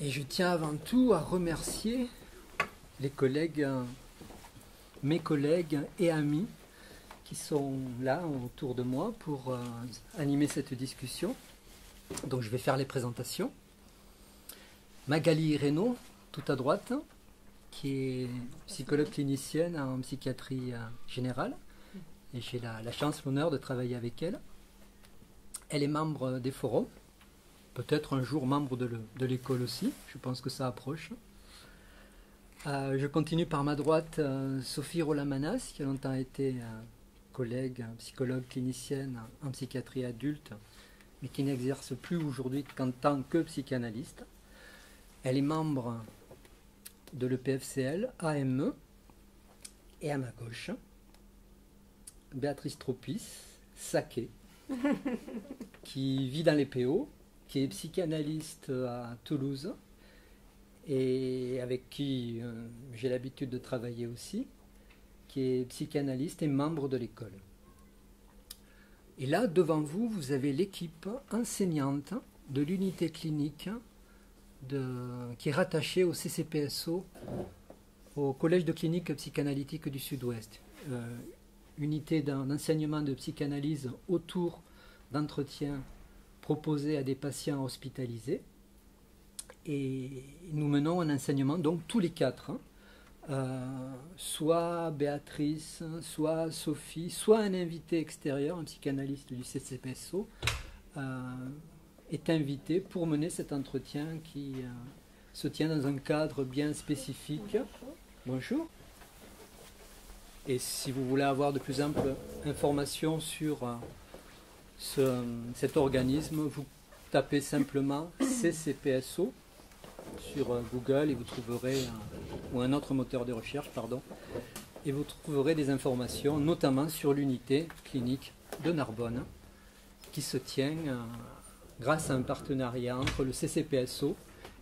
Et je tiens avant tout à remercier les collègues, mes collègues et amis qui sont là autour de moi pour animer cette discussion. Donc je vais faire les présentations. Magali Reynaud, tout à droite, qui est psychologue clinicienne en psychiatrie générale. Et j'ai la chance, l'honneur de travailler avec elle. Elle est membre des forums. Peut-être un jour membre de l'école aussi, je pense que ça approche. Je continue par ma droite Sophie Rolamanas, qui a longtemps été collègue, psychologue clinicienne en psychiatrie adulte, mais qui n'exerce plus aujourd'hui qu'en tant que psychanalyste. Elle est membre de l'EPFCL, AME, et à ma gauche, Béatrice Tropis-Saquet, qui vit dans les PO, qui est psychanalyste à Toulouse et avec qui j'ai l'habitude de travailler aussi, qui est psychanalyste et membre de l'école. Et là, devant vous, vous avez l'équipe enseignante de l'unité clinique qui est rattachée au CCPSO, au Collège de clinique psychanalytique du Sud-Ouest. Unité d'enseignement de psychanalyse autour d'entretiens proposés à des patients hospitalisés. Et nous menons un enseignement, donc tous les quatre, soit Béatrice, soit Sophie, soit un invité extérieur, un psychanalyste du CCPSO, est invité pour mener cet entretien qui se tient dans un cadre bien spécifique. Bonjour. Et si vous voulez avoir de plus amples informations sur cet organisme, vous tapez simplement CCPSO sur Google et vous trouverez, ou un autre moteur de recherche, pardon, et vous trouverez des informations, notamment sur l'unité clinique de Narbonne, qui se tient grâce à un partenariat entre le CCPSO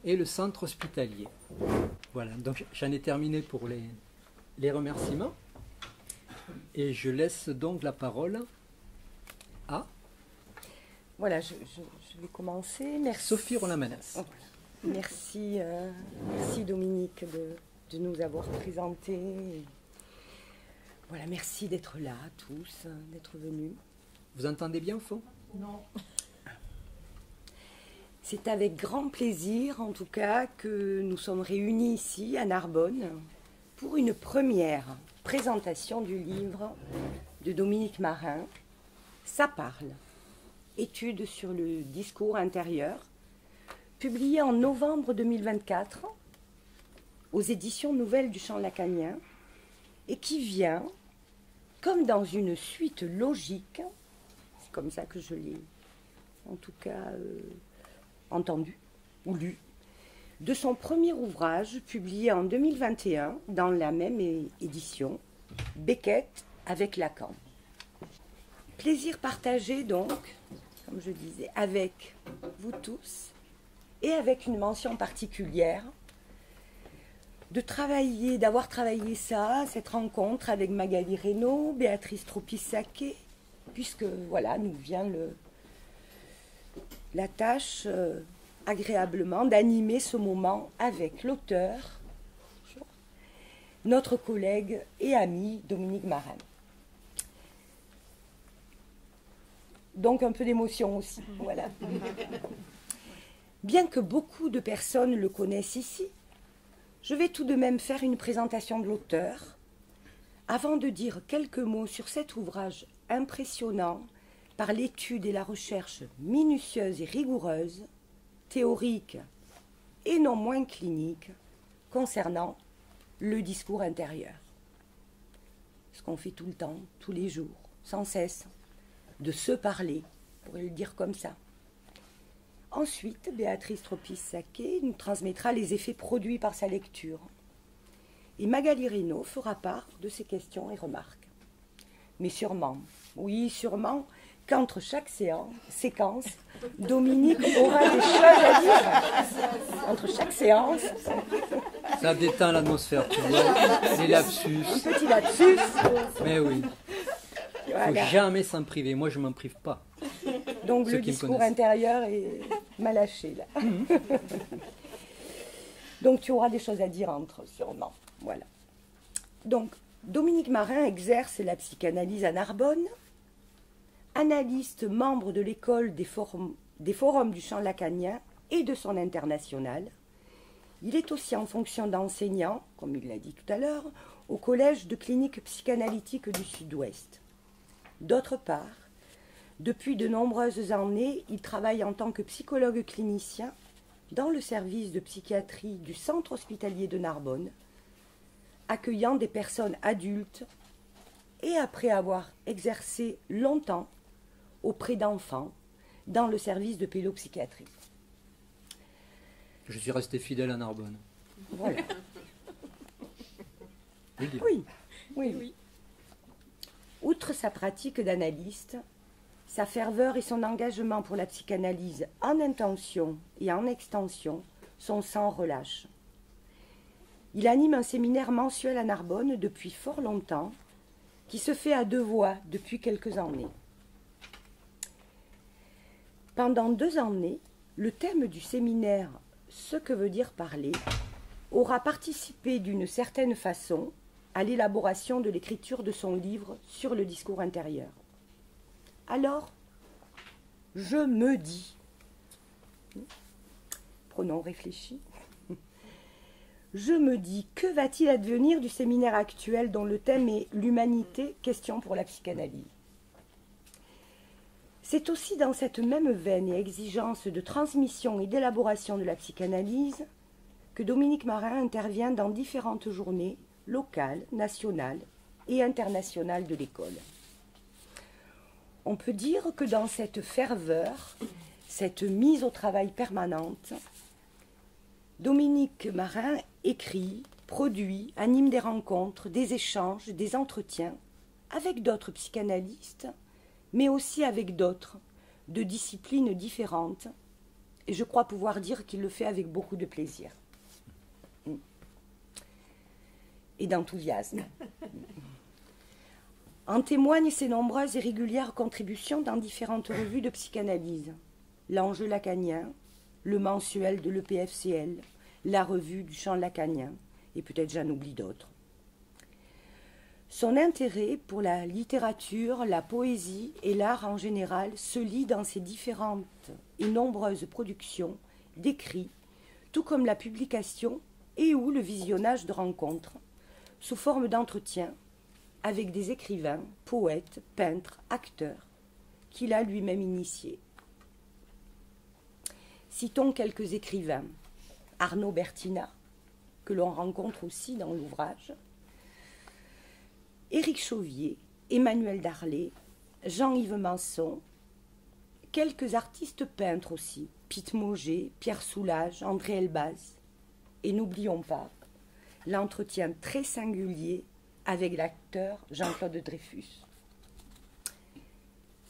et le centre hospitalier. Voilà, donc j'en ai terminé pour les remerciements. Et je laisse donc la parole à... Voilà, je vais commencer. Merci. Sophie Rolamanas. Merci, merci Dominique de nous avoir présenté. Voilà, merci d'être là tous, d'être venus. Vous entendez bien au fond? Non. C'est avec grand plaisir, en tout cas, que nous sommes réunis ici, à Narbonne, pour une première présentation du livre de Dominique Marin, Ça parle, étude sur le discours intérieur, publié en novembre 2024 aux éditions Nouvelles du Champ Lacanien et qui vient, comme dans une suite logique, c'est comme ça que je l'ai en tout cas entendu ou lu, de son premier ouvrage publié en 2021 dans la même édition, Beckett avec Lacan. Plaisir partagé donc, comme je disais, avec vous tous et avec une mention particulière d'avoir travaillé cette rencontre avec Magali Reynaud, Béatrice Tropis-Saquet, puisque voilà, nous vient la tâche agréablement d'animer ce moment avec l'auteur, notre collègue et ami Dominique Marin. Donc un peu d'émotion aussi, voilà. Bien que beaucoup de personnes le connaissent ici, je vais tout de même faire une présentation de l'auteur, avant de dire quelques mots sur cet ouvrage impressionnant par l'étude et la recherche minutieuse et rigoureuse, théorique et non moins clinique, concernant le discours intérieur. Ce qu'on fait tout le temps, tous les jours, sans cesse, de se parler, on pourrait le dire comme ça. Ensuite, Béatrice Tropis-Saquet nous transmettra les effets produits par sa lecture. Et Magali Reynaud fera part de ses questions et remarques. Mais sûrement, oui, sûrement, qu'entre chaque séquence, Dominique aura des choses à dire. Entre chaque séance. Ça déteint l'atmosphère, tu vois. Des lapsus. Un petit lapsus. Mais oui. Il ne faut jamais s'en priver. Moi, je ne m'en prive pas. Donc le discours intérieur est mal lâché, là. Donc tu auras des choses à dire entre, sûrement. Voilà. Donc, Dominique Marin exerce la psychanalyse à Narbonne, analyste membre de l'école des forums du champ lacanien et de son international. Il est aussi en fonction d'enseignant, comme il l'a dit tout à l'heure, au collège de clinique psychanalytique du Sud-Ouest. D'autre part, depuis de nombreuses années, il travaille en tant que psychologue clinicien dans le service de psychiatrie du centre hospitalier de Narbonne, accueillant des personnes adultes et après avoir exercé longtemps auprès d'enfants dans le service de pédopsychiatrie. Je suis resté fidèle à Narbonne. Voilà. Oui. Oui. Outre sa pratique d'analyste, sa ferveur et son engagement pour la psychanalyse en intention et en extension sont sans relâche. Il anime un séminaire mensuel à Narbonne depuis fort longtemps, qui se fait à 2 voix depuis quelques années. Pendant 2 années, le thème du séminaire « Ce que veut dire parler » aura participé d'une certaine façon à l'élaboration de l'écriture de son livre sur le discours intérieur. Alors, je me dis, pronom réfléchi, je me dis, que va-t-il advenir du séminaire actuel dont le thème est l'humanité, question pour la psychanalyse? C'est aussi dans cette même veine et exigence de transmission et d'élaboration de la psychanalyse que Dominique Marin intervient dans différentes journées locales, nationales et internationales de l'école. On peut dire que dans cette ferveur, cette mise au travail permanente, Dominique Marin écrit, produit, anime des rencontres, des échanges, des entretiens avec d'autres psychanalystes, mais aussi avec d'autres, de disciplines différentes. Et je crois pouvoir dire qu'il le fait avec beaucoup de plaisir et d'enthousiasme. En témoignent ses nombreuses et régulières contributions dans différentes revues de psychanalyse. L'Enjeu lacanien, le mensuel de l'EPFCL, la revue du champ lacanien, et peut-être j'en oublie d'autres. Son intérêt pour la littérature, la poésie et l'art en général se lit dans ses différentes et nombreuses productions, d'écrits, tout comme la publication et ou le visionnage de rencontres, sous forme d'entretiens, avec des écrivains, poètes, peintres, acteurs, qu'il a lui-même initiés. Citons quelques écrivains. Arnaud Bertina, que l'on rencontre aussi dans l'ouvrage, Éric Chauvier, Emmanuel Darlé, Jean-Yves Manson, quelques artistes peintres aussi, Pete Mauger, Pierre Soulages, André Elbaz, et n'oublions pas l'entretien très singulier avec l'acteur Jean-Claude Dreyfus.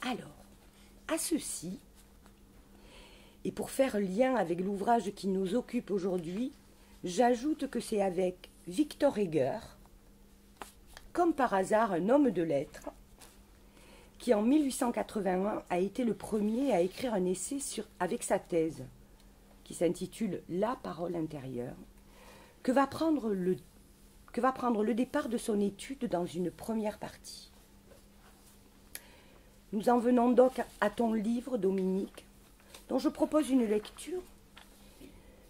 Alors, à ceci, et pour faire lien avec l'ouvrage qui nous occupe aujourd'hui, j'ajoute que c'est avec Victor Heger, comme par hasard un homme de lettres, qui en 1881 a été le premier à écrire un essai avec sa thèse, qui s'intitule « La parole intérieure », que va prendre le départ de son étude dans une première partie. Nous en venons donc à ton livre, Dominique, dont je propose une lecture.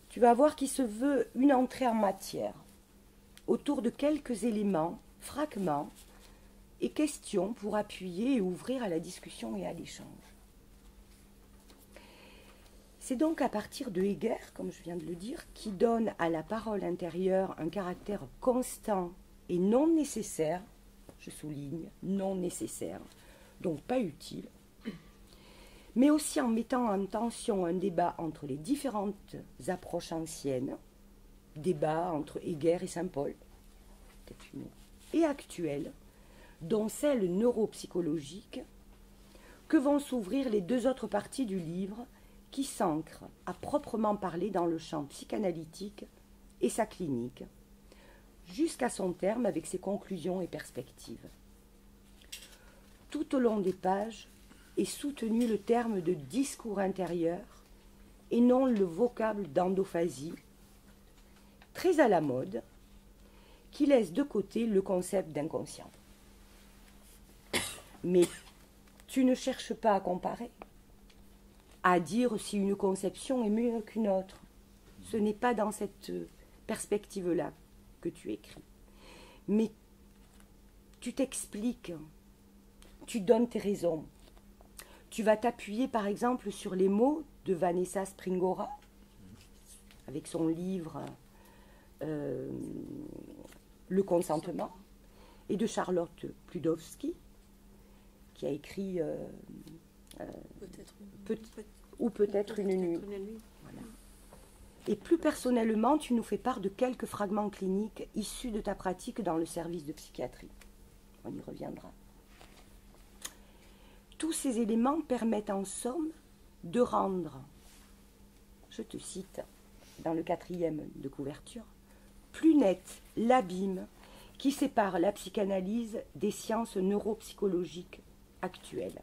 Tu vas voir qu'il se veut une entrée en matière, autour de quelques éléments, fragments et questions pour appuyer et ouvrir à la discussion et à l'échange. C'est donc à partir de Heger, comme je viens de le dire, qui donne à la parole intérieure un caractère constant et non nécessaire, je souligne, non nécessaire, donc pas utile, mais aussi en mettant en tension un débat entre les différentes approches anciennes, débat entre Heger et Saint-Paul, et actuelles, dont celle neuropsychologique, que vont s'ouvrir les 2 autres parties du livre, qui s'ancre à proprement parler dans le champ psychanalytique et sa clinique, jusqu'à son terme avec ses conclusions et perspectives. Tout au long des pages est soutenu le terme de discours intérieur et non le vocable d'endophasie, très à la mode, qui laisse de côté le concept d'inconscient. Mais tu ne cherches pas à comparer, à dire si une conception est mieux qu'une autre. Ce n'est pas dans cette perspective-là que tu écris. Mais tu t'expliques, tu donnes tes raisons. Tu vas t'appuyer par exemple sur les mots de Vanessa Springora, avec son livre Le consentement, et de Charlotte Pludowski, qui a écrit peut-être une nuit. Voilà. Et plus personnellement, tu nous fais part de quelques fragments cliniques issus de ta pratique dans le service de psychiatrie. On y reviendra. Tous ces éléments permettent en somme de rendre, je te cite dans le 4e de couverture, plus net l'abîme qui sépare la psychanalyse des sciences neuropsychologiques actuelles.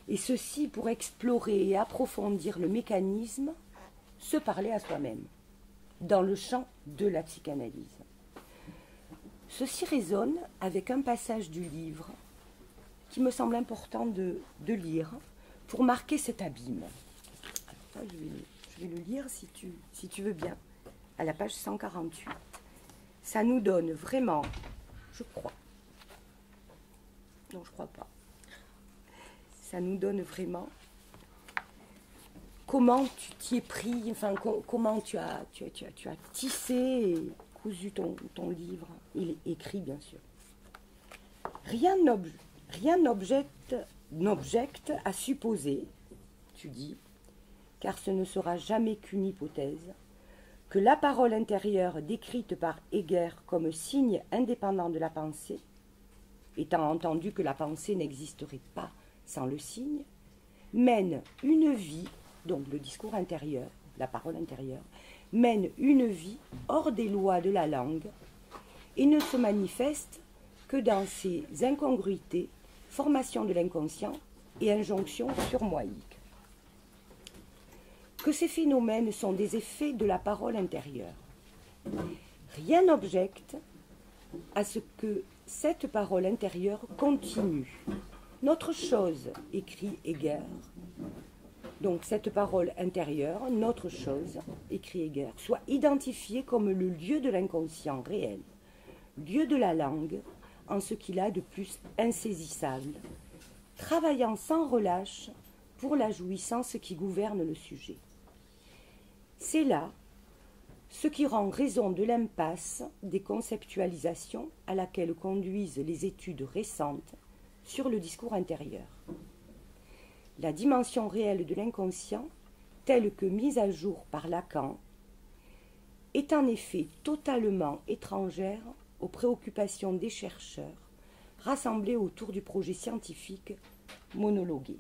Et ceci pour explorer et approfondir le mécanisme, se parler à soi-même, dans le champ de la psychanalyse. Ceci résonne avec un passage du livre qui me semble important de lire pour marquer cet abîme. Alors ça, je vais le lire si tu veux bien, à la page 148. Ça nous donne vraiment, je crois, non je crois pas, ça nous donne vraiment comment tu t'y es pris, enfin comment tu as tissé et cousu ton livre. Il est écrit bien sûr. Rien n'objecte à supposer, tu dis, car ce ne sera jamais qu'une hypothèse, que la parole intérieure décrite par Heger comme signe indépendant de la pensée, étant entendu que la pensée n'existerait pas sans le signe, mène une vie, donc le discours intérieur, la parole intérieure, mène une vie hors des lois de la langue et ne se manifeste que dans ses incongruités, formation de l'inconscient et injonction surmoïque. Que ces phénomènes sont des effets de la parole intérieure. Rien n'objecte à ce que cette parole intérieure continue. Notre chose, écrit Heger, donc cette parole intérieure, notre chose, écrit Heger, soit identifiée comme le lieu de l'inconscient réel, lieu de la langue, en ce qu'il a de plus insaisissable, travaillant sans relâche pour la jouissance qui gouverne le sujet. C'est là ce qui rend raison de l'impasse des conceptualisations à laquelle conduisent les études récentes sur le discours intérieur. La dimension réelle de l'inconscient, telle que mise à jour par Lacan, est en effet totalement étrangère aux préoccupations des chercheurs rassemblés autour du projet scientifique monologué.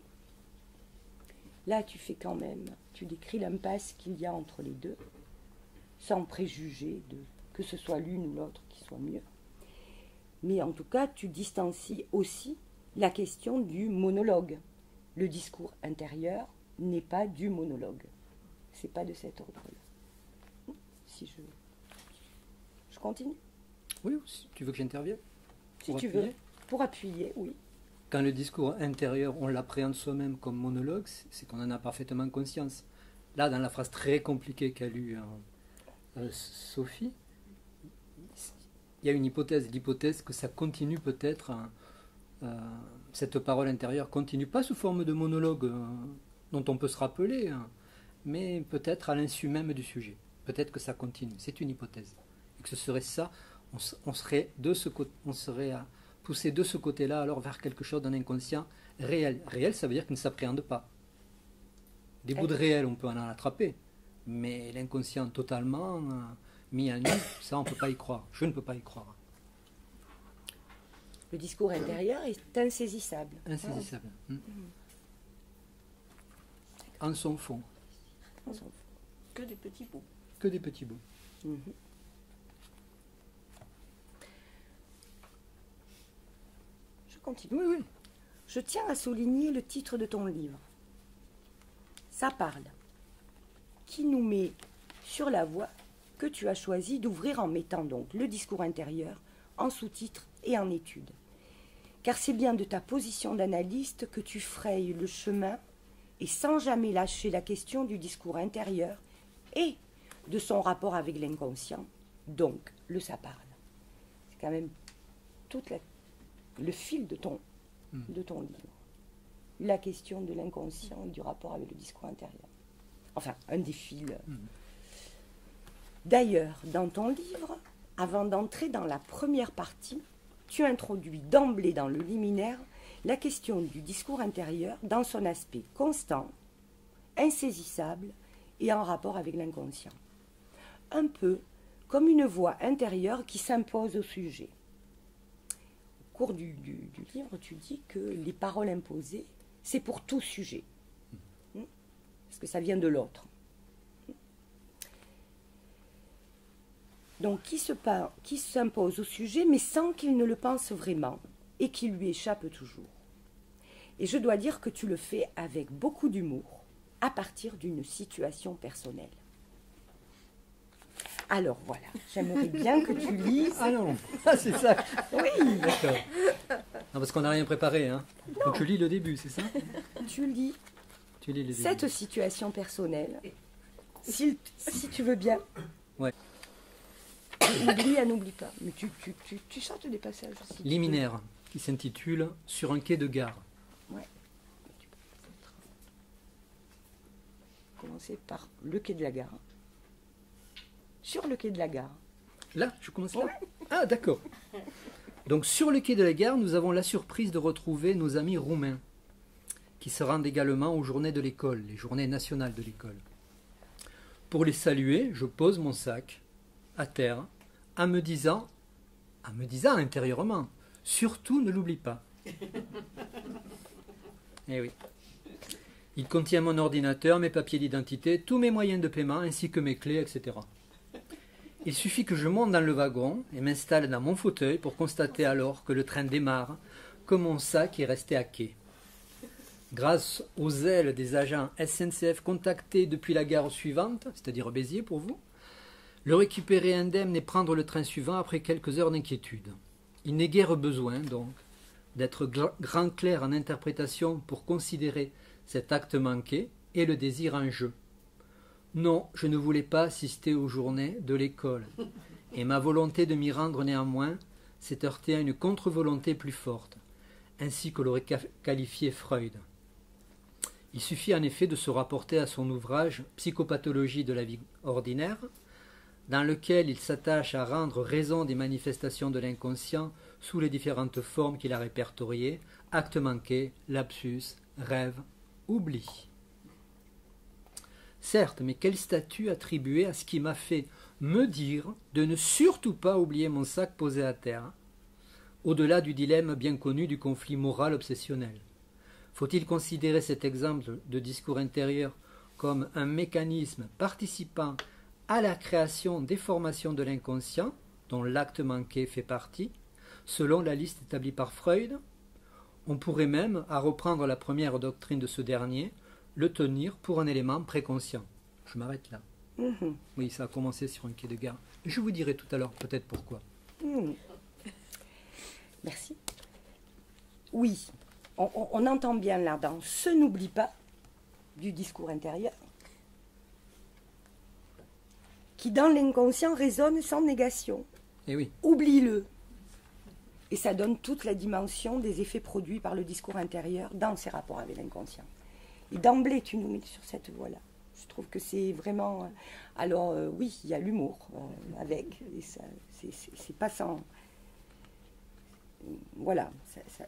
Là, tu fais quand même, tu décris l'impasse qu'il y a entre les deux, sans préjuger que ce soit l'une ou l'autre qui soit mieux. Mais en tout cas, tu distancies aussi la question du monologue. Le discours intérieur n'est pas du monologue. C'est pas de cet ordre-là. Si je continue. Oui, si tu veux que j'intervienne. Si tu veux, pour appuyer, oui. Quand le discours intérieur, on l'appréhende soi-même comme monologue, c'est qu'on en a parfaitement conscience. Là, dans la phrase très compliquée qu'a lue Sophie, il y a une hypothèse, l'hypothèse que ça continue peut-être, cette parole intérieure continue, pas sous forme de monologue dont on peut se rappeler, mais peut-être à l'insu même du sujet. Peut-être que ça continue, c'est une hypothèse. Et que ce serait ça, on serait poussé de ce côté-là alors vers quelque chose d'un inconscient réel. Réel, ça veut dire qu'il ne s'appréhende pas. Des bouts de réel, on peut en attraper, mais l'inconscient totalement mis à nu, ça on ne peut pas y croire. Je ne peux pas y croire. Le discours intérieur est insaisissable. Insaisissable. En son fond. Que des petits bouts. Que des petits bouts. Je continue. Oui, oui. Je tiens à souligner le titre de ton livre. Ça parle. Qui nous met sur la voie que tu as choisi d'ouvrir en mettant donc le discours intérieur en sous-titre et en étude. Car c'est bien de ta position d'analyste que tu frayes le chemin et sans jamais lâcher la question du discours intérieur et de son rapport avec l'inconscient, donc le ça parle. C'est quand même le fil de ton livre. La question de l'inconscient et du rapport avec le discours intérieur. Enfin, un des fils. D'ailleurs, dans ton livre, avant d'entrer dans la première partie, tu introduis d'emblée dans le liminaire la question du discours intérieur dans son aspect constant, insaisissable et en rapport avec l'inconscient. Un peu comme une voix intérieure qui s'impose au sujet. Au cours du livre, tu dis que les paroles imposées, c'est pour tout sujet. Parce que ça vient de l'autre. Donc, qui s'impose au sujet, mais sans qu'il ne le pense vraiment, et qui lui échappe toujours. Et je dois dire que tu le fais avec beaucoup d'humour, à partir d'une situation personnelle. Alors voilà, j'aimerais bien que tu lises. Ah non, c'est ça. Oui. D'accord. Non, parce qu'on n'a rien préparé, hein. Donc je lis le début, c'est ça? Tu lis Tu lis le début. cette situation personnelle, si tu veux bien. Ouais. Oublie, elle n'oublie pas. Mais tu chantes des passages aussi. Liminaire, qui s'intitule « Sur un quai de gare ». Ouais. Commencer par le quai de la gare. Sur le quai de la gare. Là, je commence là. Ah, d'accord. Donc, sur le quai de la gare, nous avons la surprise de retrouver nos amis roumains, qui se rendent également aux journées de l'école, les journées nationales de l'école. Pour les saluer, je pose mon sac à terre, en me disant intérieurement, surtout ne l'oublie pas. Eh oui. Il contient mon ordinateur, mes papiers d'identité, tous mes moyens de paiement, ainsi que mes clés, etc. Il suffit que je monte dans le wagon et m'installe dans mon fauteuil pour constater alors que le train démarre, que mon sac est resté à quai. Grâce aux ailes des agents SNCF contactés depuis la gare suivante, c'est-à-dire Béziers pour vous, le récupérer indemne et prendre le train suivant après quelques heures d'inquiétude. Il n'est guère besoin, donc, d'être grand clair en interprétation pour considérer cet acte manqué et le désir en jeu. Non, je ne voulais pas assister aux journées de l'école, et ma volonté de m'y rendre néanmoins s'est heurtée à une contre-volonté plus forte, ainsi que l'aurait qualifié Freud. Il suffit en effet de se rapporter à son ouvrage « Psychopathologie de la vie ordinaire », dans lequel il s'attache à rendre raison des manifestations de l'inconscient sous les différentes formes qu'il a répertoriées, acte manqué, lapsus, rêve, oubli. Certes, mais quel statut attribuer à ce qui m'a fait me dire de ne surtout pas oublier mon sac posé à terre, au-delà du dilemme bien connu du conflit moral obsessionnel? Faut-il considérer cet exemple de discours intérieur comme un mécanisme participant à la création des formations de l'inconscient, dont l'acte manqué fait partie, selon la liste établie par Freud? On pourrait même, à reprendre la première doctrine de ce dernier, le tenir pour un élément préconscient. Je m'arrête là. Oui, ça a commencé sur un quai de gare. Je vous dirai tout à l'heure peut-être pourquoi. Merci. Oui, on entend bien là dans « ce n'oublie pas » du discours intérieur, qui dans l'inconscient résonne sans négation. Eh oui. Oublie-le. Et ça donne toute la dimension des effets produits par le discours intérieur dans ses rapports avec l'inconscient. Et d'emblée, tu nous mets sur cette voie-là. Je trouve que c'est vraiment... Alors, oui, il y a l'humour avec. Et ça, c'est pas sans... Voilà,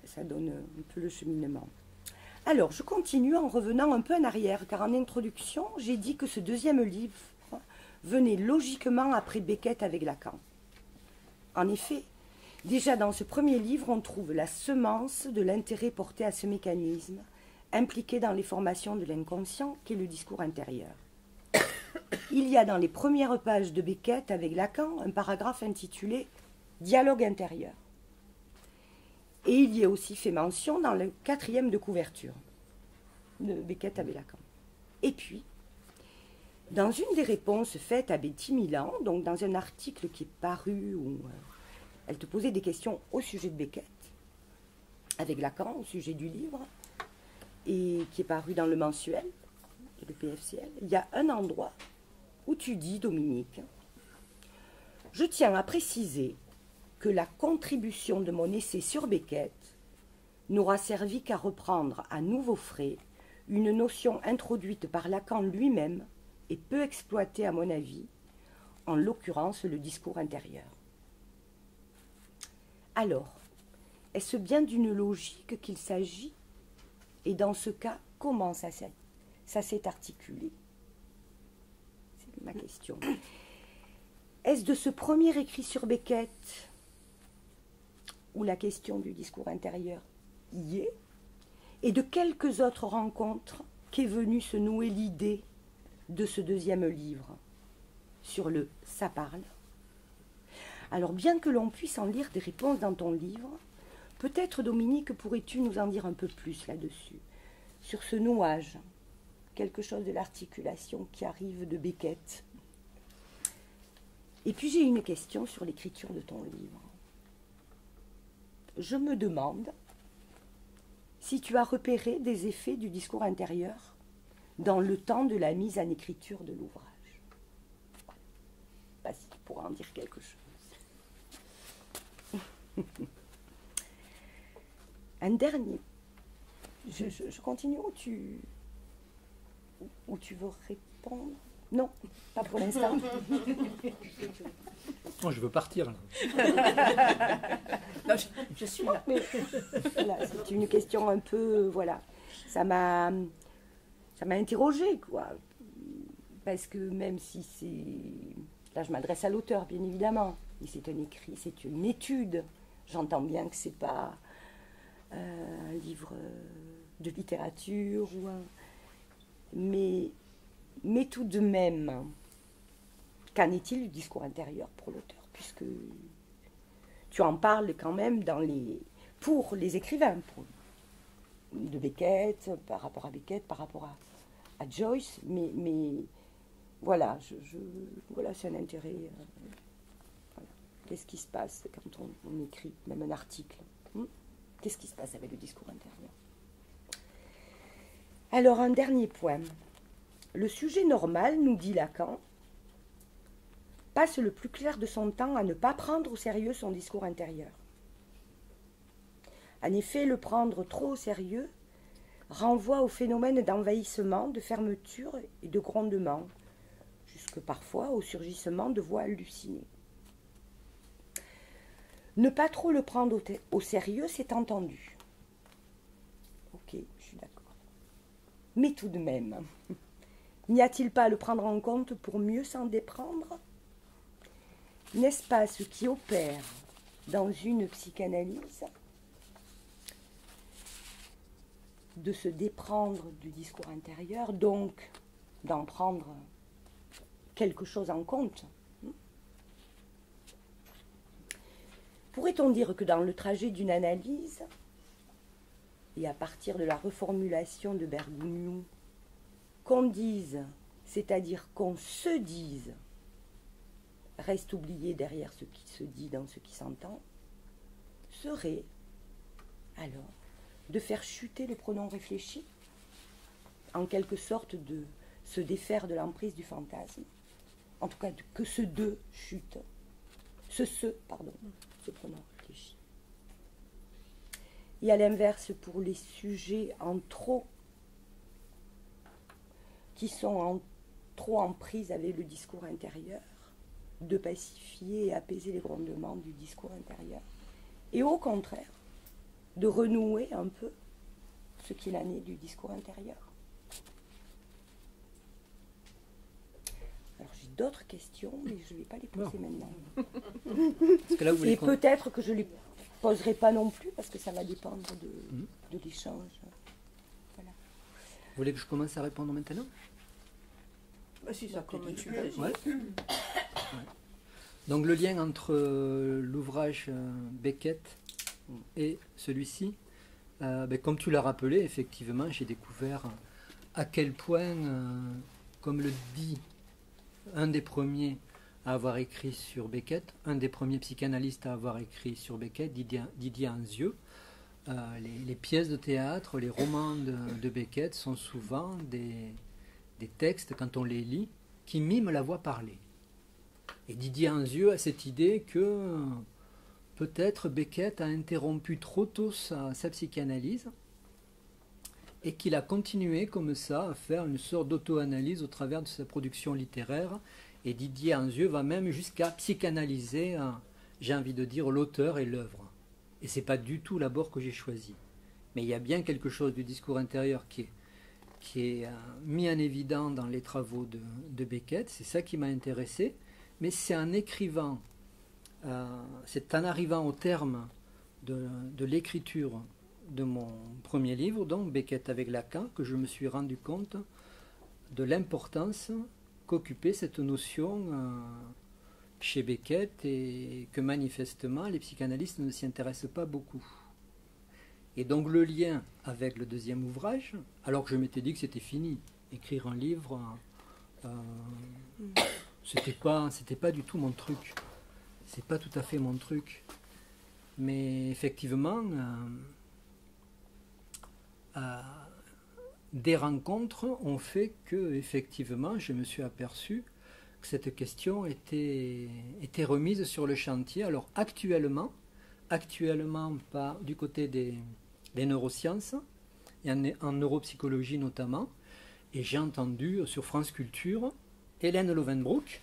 ça donne un peu le cheminement. Alors, je continue en revenant un peu en arrière, car en introduction, j'ai dit que ce deuxième livre venait logiquement après Beckett avec Lacan. En effet, déjà dans ce premier livre, on trouve la semence de l'intérêt porté à ce mécanisme, impliqué dans les formations de l'inconscient, qu'est le discours intérieur. Il y a dans les premières pages de Beckett avec Lacan un paragraphe intitulé « Dialogue intérieur ». Et il y est aussi fait mention dans le 4e de couverture de Beckett avec Lacan. Et puis, Dans une des réponses faites à Betty Milan, donc dans un article qui est paru où elle te posait des questions au sujet de Beckett, avec Lacan au sujet du livre, et qui est paru dans le mensuel, le PFCL, il y a un endroit où tu dis, Dominique, « Je tiens à préciser que la contribution de mon essai sur Beckett n'aura servi qu'à reprendre à nouveau frais une notion introduite par Lacan lui-même et peu exploitée à mon avis, en l'occurrence le discours intérieur. » Alors, est-ce bien d'une logique qu'il s'agit? Et dans ce cas, comment ça s'est articulé? C'est ma question. Est-ce de ce premier écrit sur Beckett où la question du discours intérieur y est, et de quelques autres rencontres qu'est venue se nouer l'idée de ce deuxième livre sur le « ça parle ». Alors, bien que l'on puisse en lire des réponses dans ton livre, peut-être, Dominique, pourrais-tu nous en dire un peu plus là-dessus, sur ce nouage, quelque chose de l'articulation qui arrive de Beckett. Et puis j'ai une question sur l'écriture de ton livre. Je me demande si tu as repéré des effets du discours intérieur dans le temps de la mise en écriture de l'ouvrage. Pas si tu pourras en dire quelque chose. Un dernier. Je continue ou tu veux répondre? Non, pas pour l'instant. Oh, je veux partir là. Non, je suis là. Mais, voilà, c'est une question un peu, voilà, ça m'a interrogée, quoi. Parce que même si c'est, là je m'adresse à l'auteur, bien évidemment, et c'est un écrit, c'est une étude. J'entends bien que c'est pas un livre de littérature mais tout de même, qu'en est-il du discours intérieur pour l'auteur, puisque tu en parles quand même pour les écrivains, de Beckett, par rapport à Beckett, par rapport à Joyce, mais voilà, voilà, c'est un intérêt. Voilà. Qu'est-ce qui se passe quand on écrit même un article? Qu'est-ce qui se passe avec le discours intérieur? Alors, un dernier point. Le sujet normal, nous dit Lacan, passe le plus clair de son temps à ne pas prendre au sérieux son discours intérieur. En effet, le prendre trop au sérieux renvoie au phénomène d'envahissement, de fermeture et de grondement, jusque parfois au surgissement de voix hallucinées. Ne pas trop le prendre au sérieux, c'est entendu. Ok, je suis d'accord. Mais tout de même, n'y a-t-il pas à le prendre en compte pour mieux s'en déprendre? N'est-ce pas ce qui opère dans une psychanalyse de se déprendre du discours intérieur, donc d'en prendre quelque chose en compte? Pourrait-on dire que dans le trajet d'une analyse, et à partir de la reformulation de Bergogneau, qu'on dise, c'est-à-dire qu'on se dise, reste oublié derrière ce qui se dit dans ce qui s'entend, serait alors de faire chuter le pronom réfléchi, en quelque sorte de se défaire de l'emprise du fantasme, en tout cas que ce de chute, ce pronom réfléchi. Et à l'inverse, pour les sujets en trop, qui sont trop en prise avec le discours intérieur, de pacifier et apaiser les grondements du discours intérieur. Et au contraire, de renouer un peu ce qu'il en est du discours intérieur. Alors j'ai d'autres questions, mais je ne vais pas les poser maintenant. Parce que là, et peut-être que je ne les poserai pas non plus, parce que ça va dépendre de l'échange. Voilà. Vous voulez que je commence à répondre maintenant? Bah, si ça comme tu veux. Ouais. Donc le lien entre l'ouvrage Beckett et celui-ci, comme tu l'as rappelé, effectivement, j'ai découvert à quel point, comme le dit un des premiers à avoir écrit sur Beckett, un des premiers psychanalystes à avoir écrit sur Beckett, Didier Anzieux. Les pièces de théâtre, les romans de Beckett sont souvent des textes, quand on les lit, qui miment la voix parlée. Et Didier Anzieux a cette idée que peut-être Beckett a interrompu trop tôt sa psychanalyse et qu'il a continué comme ça à faire une sorte d'auto-analyse au travers de sa production littéraire. Et Didier Anzieux va même jusqu'à psychanalyser, j'ai envie de dire, l'auteur et l'œuvre. Et ce n'est pas du tout l'abord que j'ai choisi. Mais il y a bien quelque chose du discours intérieur qui est mis en évidence dans les travaux de Beckett. C'est ça qui m'a intéressé. Mais c'est en écrivant, c'est en arrivant au terme de l'écriture de mon premier livre, donc Beckett avec Lacan, que je me suis rendu compte de l'importance qu'occupait cette notion chez Beckett et que manifestement les psychanalystes ne s'y intéressent pas beaucoup. Et donc le lien avec le deuxième ouvrage, alors que je m'étais dit que c'était fini, écrire un livre, c'était pas du tout mon truc. C'est pas tout à fait mon truc. Mais effectivement, des rencontres ont fait que, effectivement, je me suis aperçu que cette question était remise sur le chantier. Alors actuellement pas du côté des neurosciences, et en neuropsychologie notamment, et j'ai entendu sur France Culture Hélène Lovenbroek,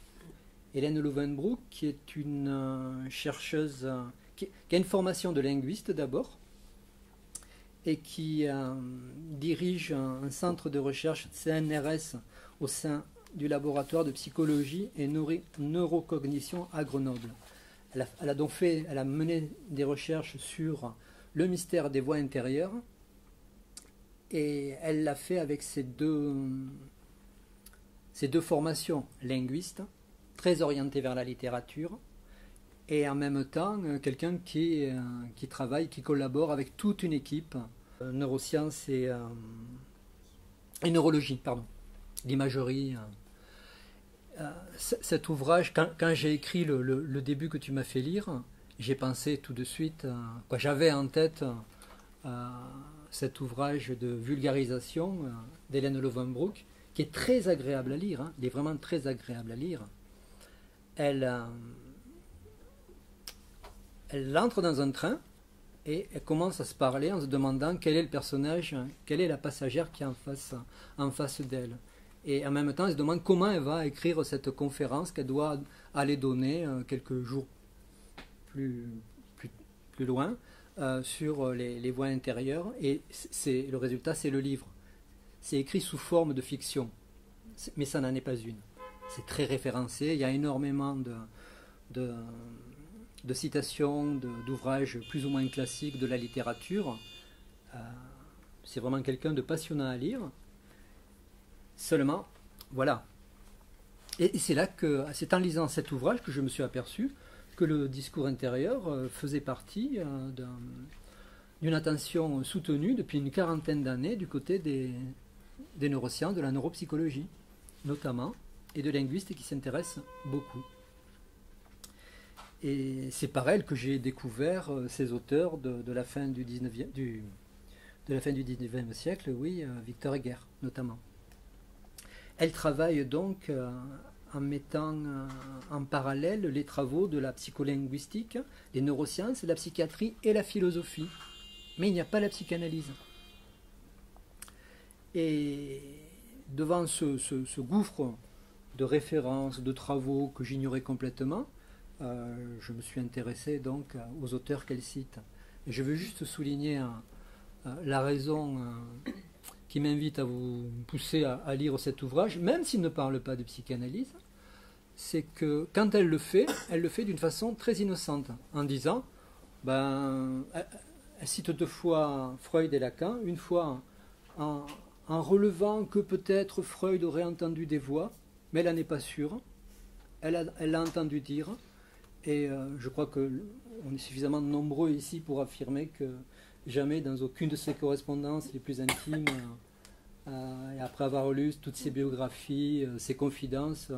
qui est une chercheuse qui a une formation de linguiste d'abord, et qui dirige un centre de recherche CNRS au sein du laboratoire de psychologie et neurocognition à Grenoble. Elle a mené des recherches sur le mystère des voix intérieures, et elle l'a fait avec ces deux formations linguistes, très orientées vers la littérature, et en même temps quelqu'un qui travaille, qui collabore avec toute une équipe, neurosciences et neurologie, pardon, l'imagerie. Cet ouvrage, quand j'ai écrit le début que tu m'as fait lire, j'ai pensé tout de suite, j'avais en tête cet ouvrage de vulgarisation d'Hélène Lovenbroek, qui est très agréable à lire, hein, il est vraiment très agréable à lire. Elle entre dans un train et elle commence à se parler en se demandant quel est le personnage, quelle est la passagère qui est en face d'elle. Et en même temps, elle se demande comment elle va écrire cette conférence qu'elle doit aller donner quelques jours plus loin sur les voix intérieures. Et le résultat, c'est le livre. C'est écrit sous forme de fiction, mais ça n'en est pas une. C'est très référencé, il y a énormément de citations, d'ouvrages plus ou moins classiques de la littérature. C'est vraiment quelqu'un de passionnant à lire. Seulement, voilà. Et c'est en lisant cet ouvrage que je me suis aperçu que le discours intérieur faisait partie d'une attention soutenue depuis une quarantaine d'années du côté des neurosciences, de la neuropsychologie notamment, et de linguistes qui s'intéressent beaucoup. Et c'est par elle que j'ai découvert ces auteurs de la fin du 19e siècle, oui, Victor Heger notamment. Elle travaille donc en mettant en parallèle les travaux de la psycholinguistique, les neurosciences, la psychiatrie et la philosophie. Mais il n'y a pas la psychanalyse. Et devant ce gouffre de références, de travaux que j'ignorais complètement, je me suis intéressé donc aux auteurs qu'elle cite. Et je veux juste souligner la raison qui m'invite à vous pousser à lire cet ouvrage, même s'il ne parle pas de psychanalyse, c'est que quand elle le fait d'une façon très innocente, en disant, elle cite deux fois Freud et Lacan, une fois en relevant que peut-être Freud aurait entendu des voix, mais elle n'en est pas sûre, elle l'a entendu dire, et je crois qu'on est suffisamment nombreux ici pour affirmer que jamais dans aucune de ses correspondances les plus intimes, et après avoir lu toutes ses biographies, ses confidences,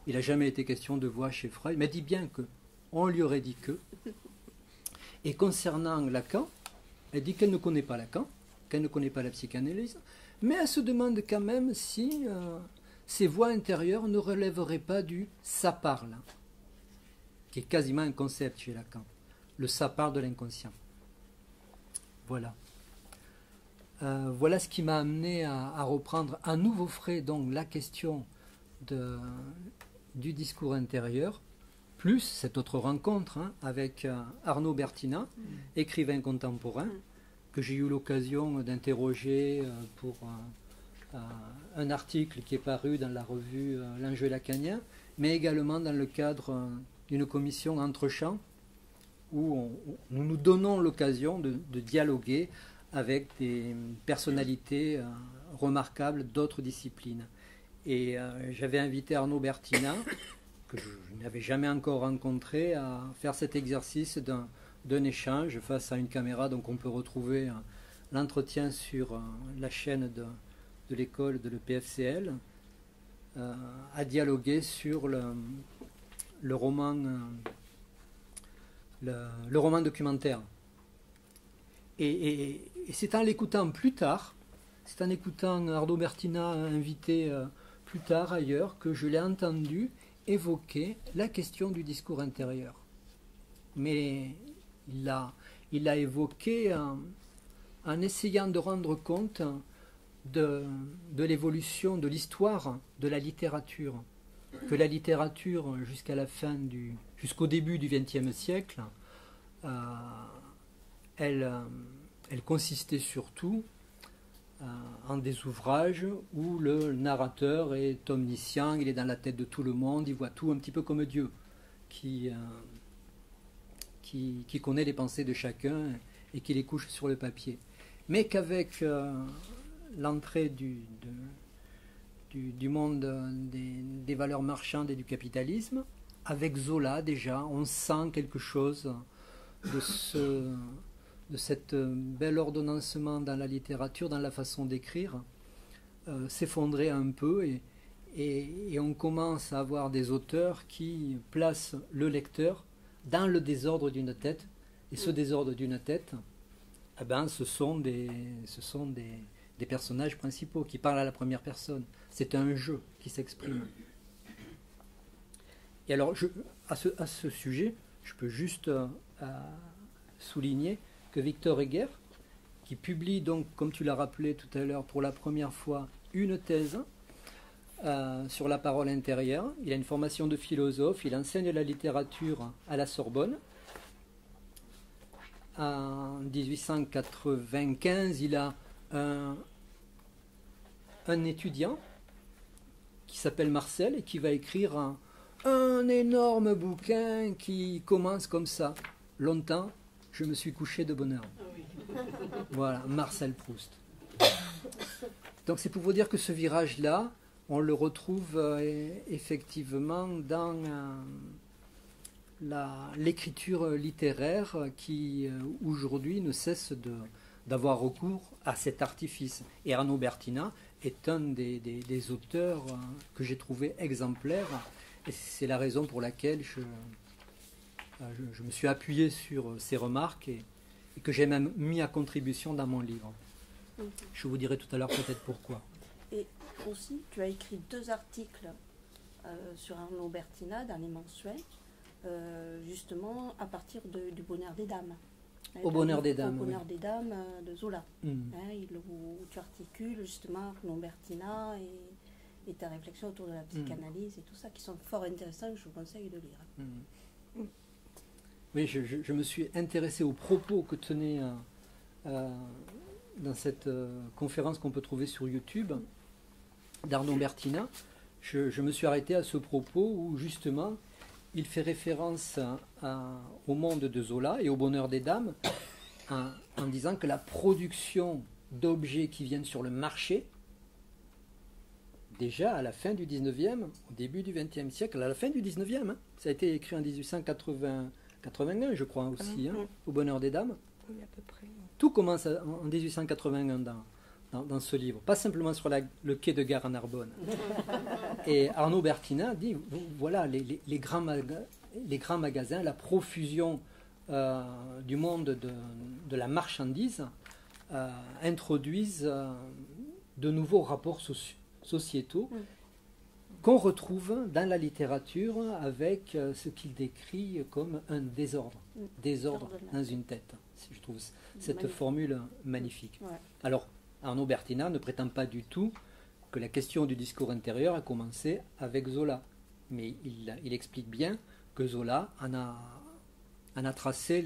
Il n'a jamais été question de voix chez Freud, mais dit bien que on lui aurait dit que. Et concernant Lacan, elle dit qu'elle ne connaît pas Lacan, qu'elle ne connaît pas la psychanalyse, mais elle se demande quand même si ces voix intérieures ne relèveraient pas du ça parle, qui est quasiment un concept chez Lacan, le ça parle de l'inconscient. Voilà. Voilà ce qui m'a amené à reprendre à nouveau frais donc la question du discours intérieur, plus cette autre rencontre avec Arnaud Bertina, écrivain contemporain, que j'ai eu l'occasion d'interroger pour un article qui est paru dans la revue L'Enjeu lacanien, mais également dans le cadre d'une commission entre champs où nous nous donnons l'occasion de dialoguer avec des personnalités remarquables d'autres disciplines. Et j'avais invité Arnaud Bertina, que je n'avais jamais encore rencontré, à faire cet exercice d'un échange face à une caméra. Donc on peut retrouver l'entretien sur la chaîne de l'école de l'EPFCL, à dialoguer sur le roman documentaire. Et c'est en l'écoutant plus tard, c'est en écoutant Arnaud Bertina invité plus tard ailleurs, que je l'ai entendu évoquer la question du discours intérieur. Mais il l'a évoqué en essayant de rendre compte de l'évolution de l'histoire de la littérature. Que la littérature, jusqu'au début du XXe siècle, elle consistait surtout en des ouvrages où le narrateur est omniscient, il est dans la tête de tout le monde, il voit tout un petit peu comme Dieu, qui connaît les pensées de chacun et qui les couche sur le papier. Mais qu'avec l'entrée du monde des valeurs marchandes et du capitalisme, avec Zola déjà, on sent quelque chose de cette bel ordonnancement dans la littérature, dans la façon d'écrire, s'effondrer un peu et on commence à avoir des auteurs qui placent le lecteur dans le désordre d'une tête. Et ce désordre d'une tête, eh ben, ce sont des personnages principaux qui parlent à la première personne. C'est un jeu qui s'exprime. Et alors, à ce sujet, je peux juste souligner que Victor Heger, qui publie donc, comme tu l'as rappelé tout à l'heure, pour la première fois une thèse sur la parole intérieure. Il a une formation de philosophe, il enseigne la littérature à la Sorbonne. En 1895, il a un étudiant qui s'appelle Marcel et qui va écrire un énorme bouquin qui commence comme ça. Longtemps, je me suis couché de bonne heure. Voilà, Marcel Proust. Donc c'est pour vous dire que ce virage-là, on le retrouve effectivement dans l'écriture littéraire qui aujourd'hui ne cesse d'avoir recours à cet artifice. Et Arnaud Bertina est un des auteurs que j'ai trouvé exemplaire, et c'est la raison pour laquelle je me suis appuyé sur ses remarques et que j'ai même mis à contribution dans mon livre. Je vous dirai tout à l'heure peut-être pourquoi. Et aussi, tu as écrit 2 articles sur Arnaud Bertina dans les mensuels, justement à partir du Bonheur des Dames. Au Bonheur des Dames. Au Bonheur oui. des Dames de Zola. Où tu articules justement Arnaud Bertina et ta réflexion autour de la psychanalyse et tout ça, qui sont fort intéressants, que je vous conseille de lire. Oui, je me suis intéressé aux propos que tenait dans cette conférence qu'on peut trouver sur YouTube d'Arnaud Bertina. Je me suis arrêté à ce propos où justement il fait référence au monde de Zola et au Bonheur des Dames en disant que la production d'objets qui viennent sur le marché, déjà à la fin du 19e, au début du 20e siècle, à la fin du 19e, ça a été écrit en 1881, je crois aussi, au Bonheur des Dames. Oui, à peu près. Tout commence en 1881 dans ce livre, pas simplement sur le quai de gare à Narbonne. Et Arnaud Berthinat dit, voilà, les grands magasins, la profusion du monde de la marchandise introduisent de nouveaux rapports sociétaux qu'on retrouve dans la littérature avec ce qu'il décrit comme un désordre dans une tête. Je trouve cette formule magnifique. Ouais. Alors, Arnaud Berthinat ne prétend pas du tout que la question du discours intérieur a commencé avec Zola, mais il explique bien que Zola en a tracé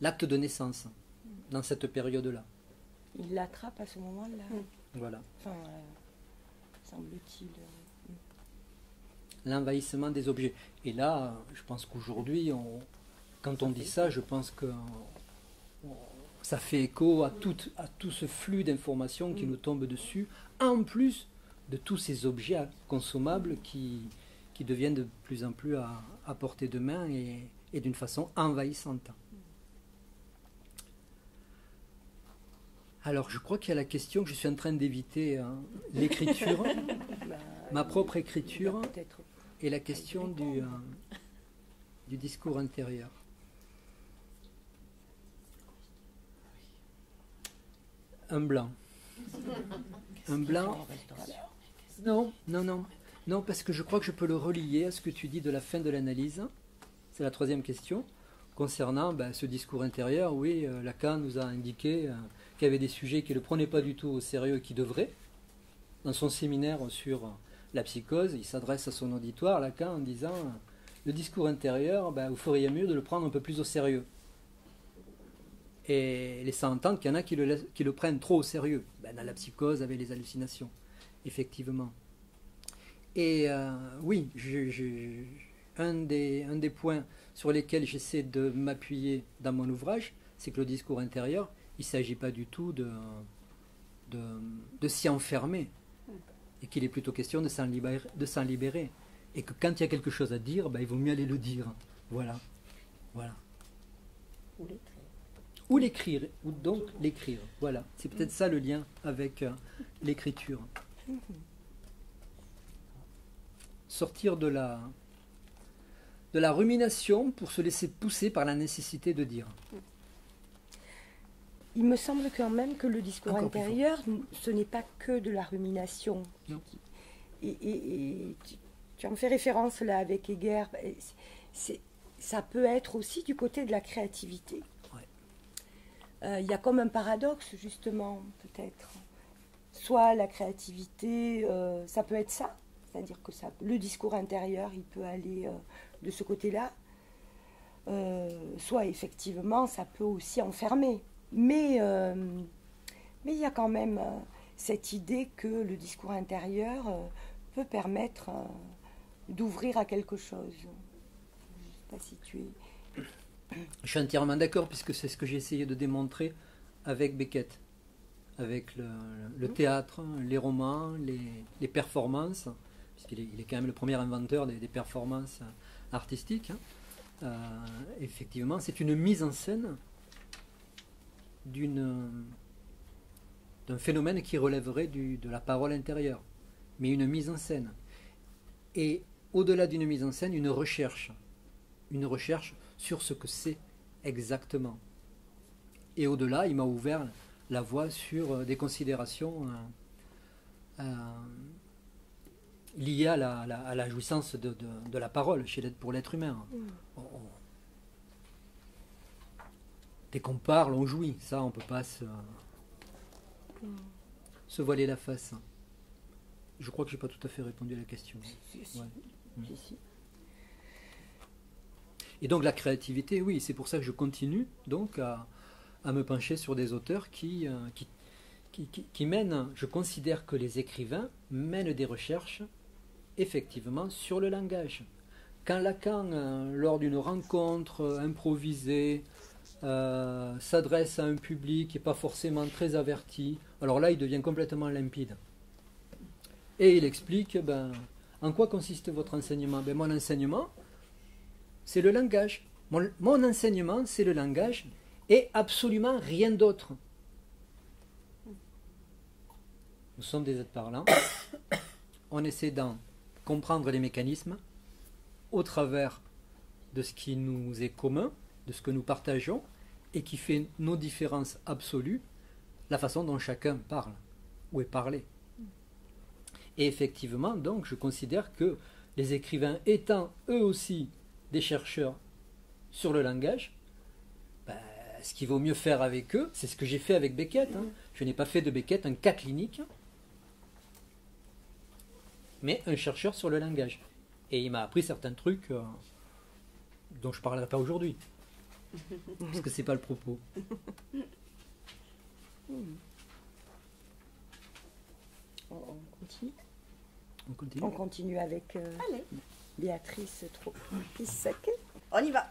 l'acte de naissance dans cette période-là. Il l'attrape à ce moment-là. Voilà. Enfin, semble-t-il. L'envahissement des objets. Et là, je pense qu'aujourd'hui, quand on dit ça, je pense que ça fait écho à tout ce flux d'informations qui nous tombe dessus, en plus de tous ces objets consommables qui deviennent de plus en plus à portée de main et d'une façon envahissante. Alors, je crois qu'il y a la question que je suis en train d'éviter, l'écriture, ma propre écriture, et la question du discours intérieur. Un blanc. Un blanc. Non, parce que je crois que je peux le relier à ce que tu dis de la fin de l'analyse. C'est la troisième question. Concernant ce discours intérieur, oui, Lacan nous a indiqué qu'il y avait des sujets qui ne le prenaient pas du tout au sérieux et qui devraient. Dans son séminaire sur la psychose, il s'adresse à son auditoire, Lacan, en disant le discours intérieur, vous feriez mieux de le prendre un peu plus au sérieux. Et laissant entendre qu'il y en a qui le prennent trop au sérieux, dans la psychose avec les hallucinations, effectivement. Et oui, un des points sur lesquels j'essaie de m'appuyer dans mon ouvrage, c'est que le discours intérieur, il ne s'agit pas du tout de s'y enfermer, et qu'il est plutôt question de s'en libérer. Et que quand il y a quelque chose à dire, il vaut mieux aller le dire. Voilà. Ou l'écrire, ou donc l'écrire. Voilà. C'est peut-être ça le lien avec l'écriture. Sortir de la rumination pour se laisser pousser par la nécessité de dire. Il me semble quand même que le discours intérieur, ce n'est pas que de la rumination. Non. Et tu en fais référence là avec Heger. Ça peut être aussi du côté de la créativité. Il y a comme un paradoxe, justement, peut-être. Soit la créativité, ça peut être ça. C'est-à-dire que le discours intérieur, il peut aller de ce côté-là. Soit, effectivement, ça peut aussi enfermer. Mais il y a quand même cette idée que le discours intérieur peut permettre d'ouvrir à quelque chose. Je ne sais pas si tu es... Je suis entièrement d'accord, puisque c'est ce que j'ai essayé de démontrer avec Beckett, avec le théâtre, les romans, les performances, puisqu'il est quand même le premier inventeur des performances artistiques. Effectivement, c'est une mise en scène d'un phénomène qui relèverait de la parole intérieure, mais une mise en scène. Et au-delà d'une mise en scène, une recherche sur ce que c'est exactement. Et au-delà, il m'a ouvert la voie sur des considérations liées à la jouissance de la parole pour l'être humain. Dès qu'on parle, on jouit. Ça, on ne peut pas se voiler la face. Je crois que je n'ai pas tout à fait répondu à la question. Si. Et donc la créativité, oui, c'est pour ça que je continue donc à me pencher sur des auteurs qui mènent, je considère que les écrivains mènent des recherches effectivement sur le langage. Quand Lacan, lors d'une rencontre improvisée, s'adresse à un public qui n'est pas forcément très averti, alors là il devient complètement limpide. Et il explique, en quoi consiste votre enseignement ? Mon enseignement, c'est le langage. Mon enseignement, c'est le langage et absolument rien d'autre. Nous sommes des êtres parlants. On essaie d'en comprendre les mécanismes au travers de ce qui nous est commun, de ce que nous partageons, et qui fait nos différences absolues, la façon dont chacun parle, ou est parlé. Et effectivement, donc, je considère que les écrivains étant eux aussi des chercheurs sur le langage, ben, ce qu'il vaut mieux faire avec eux, c'est ce que j'ai fait avec Beckett. Hein. Je n'ai pas fait de Beckett un cas clinique, mais un chercheur sur le langage. Et il m'a appris certains trucs dont je ne parlerai pas aujourd'hui, parce que ce n'est pas le propos. On continue. On continue. On continue avec Béatrice Tropissac. On y va.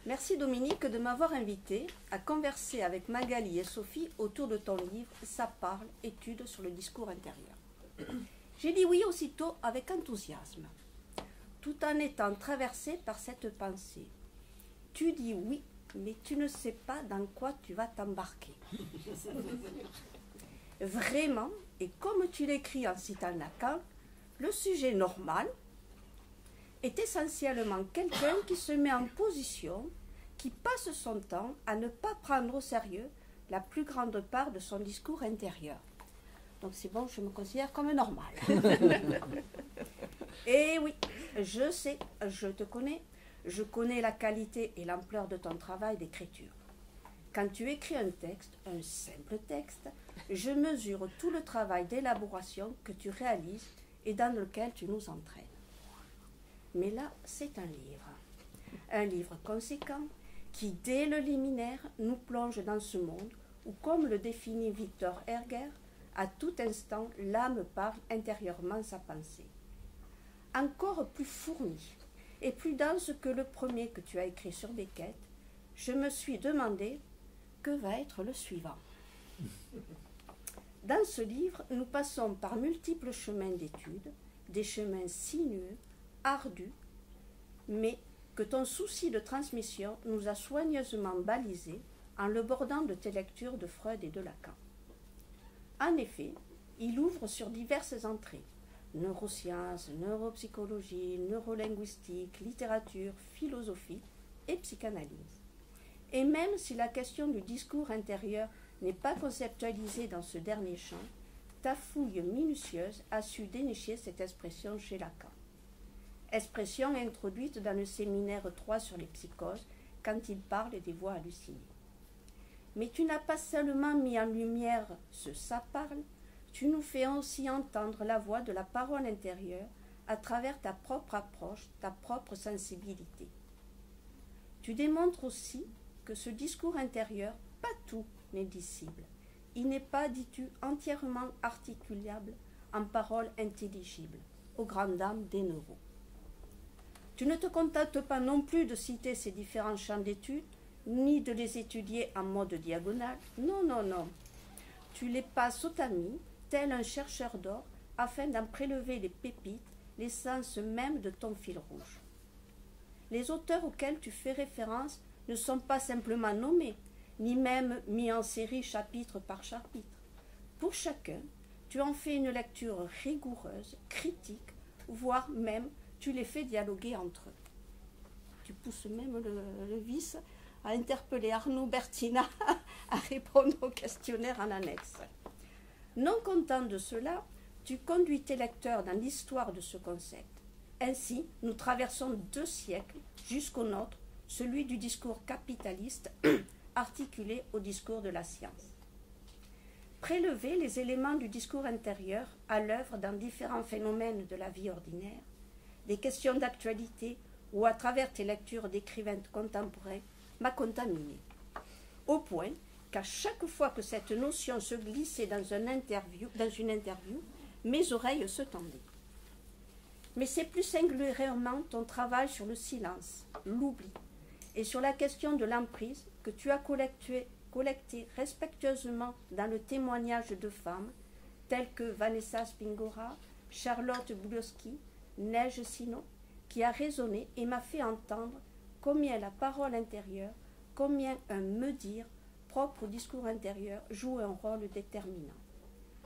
Merci Dominique de m'avoir invité à converser avec Magali et Sophie autour de ton livre « Ça parle, études sur le discours intérieur ». J'ai dit oui aussitôt avec enthousiasme, tout en étant traversée par cette pensée. Tu dis oui, mais tu ne sais pas dans quoi tu vas t'embarquer. Vraiment, et comme tu l'écris en citant Lacan, le sujet normal est essentiellement quelqu'un qui se met en position, qui passe son temps à ne pas prendre au sérieux la plus grande part de son discours intérieur. Donc c'est bon, je me considère comme normal. Et oui, je sais, je te connais, je connais la qualité et l'ampleur de ton travail d'écriture. Quand tu écris un texte, un simple texte, je mesure tout le travail d'élaboration que tu réalises et dans lequel tu nous entraînes. Mais là, c'est un livre conséquent qui, dès le liminaire, nous plonge dans ce monde où, comme le définit Victor Herger, à tout instant, l'âme parle intérieurement sa pensée. Encore plus fourni et plus dense que le premier que tu as écrit sur Beckett, je me suis demandé que va être le suivant. Dans ce livre, nous passons par multiples chemins d'études, des chemins sinueux, ardus, mais que ton souci de transmission nous a soigneusement balisés en le bordant de tes lectures de Freud et de Lacan. En effet, il ouvre sur diverses entrées, neurosciences, neuropsychologie, neurolinguistique, littérature, philosophie et psychanalyse. Et même si la question du discours intérieur n'est pas conceptualisée dans ce dernier champ, ta fouille minutieuse a su dénicher cette expression chez Lacan. Expression introduite dans le séminaire 3 sur les psychoses, quand il parle des voix hallucinées. Mais tu n'as pas seulement mis en lumière ce « ça parle », tu nous fais aussi entendre la voix de la parole intérieure à travers ta propre approche, ta propre sensibilité. Tu démontres aussi que ce discours intérieur, pas tout n'est dissible. Il n'est pas, dis-tu, entièrement articulable en paroles intelligibles, aux grandes dames des neuros. Tu ne te contentes pas non plus de citer ces différents champs d'études, ni de les étudier en mode diagonale. Non, non, non. Tu les passes au tamis, tel un chercheur d'or, afin d'en prélever les pépites, l'essence même de ton fil rouge. Les auteurs auxquels tu fais référence ne sont pas simplement nommés, ni même mis en série chapitre par chapitre. Pour chacun, tu en fais une lecture rigoureuse, critique, voire même tu les fais dialoguer entre eux. Tu pousses même le vice à interpeller Arnaud Bertina à répondre au questionnaire en annexe. Non content de cela, tu conduis tes lecteurs dans l'histoire de ce concept. Ainsi, nous traversons 2 siècles jusqu'au nôtre, celui du discours capitaliste articulé au discours de la science. Prélever les éléments du discours intérieur à l'œuvre dans différents phénomènes de la vie ordinaire, des questions d'actualité ou à travers tes lectures d'écrivains contemporains m'a contaminé, au point qu'à chaque fois que cette notion se glissait dans une interview, mes oreilles se tendaient. Mais c'est plus singulièrement ton travail sur le silence, l'oubli, et sur la question de l'emprise que tu as collecté respectueusement dans le témoignage de femmes telles que Vanessa Spingora, Charlotte Bulowski, Neige Sino, qui a résonné et m'a fait entendre combien la parole intérieure, combien un me dire propre au discours intérieur joue un rôle déterminant.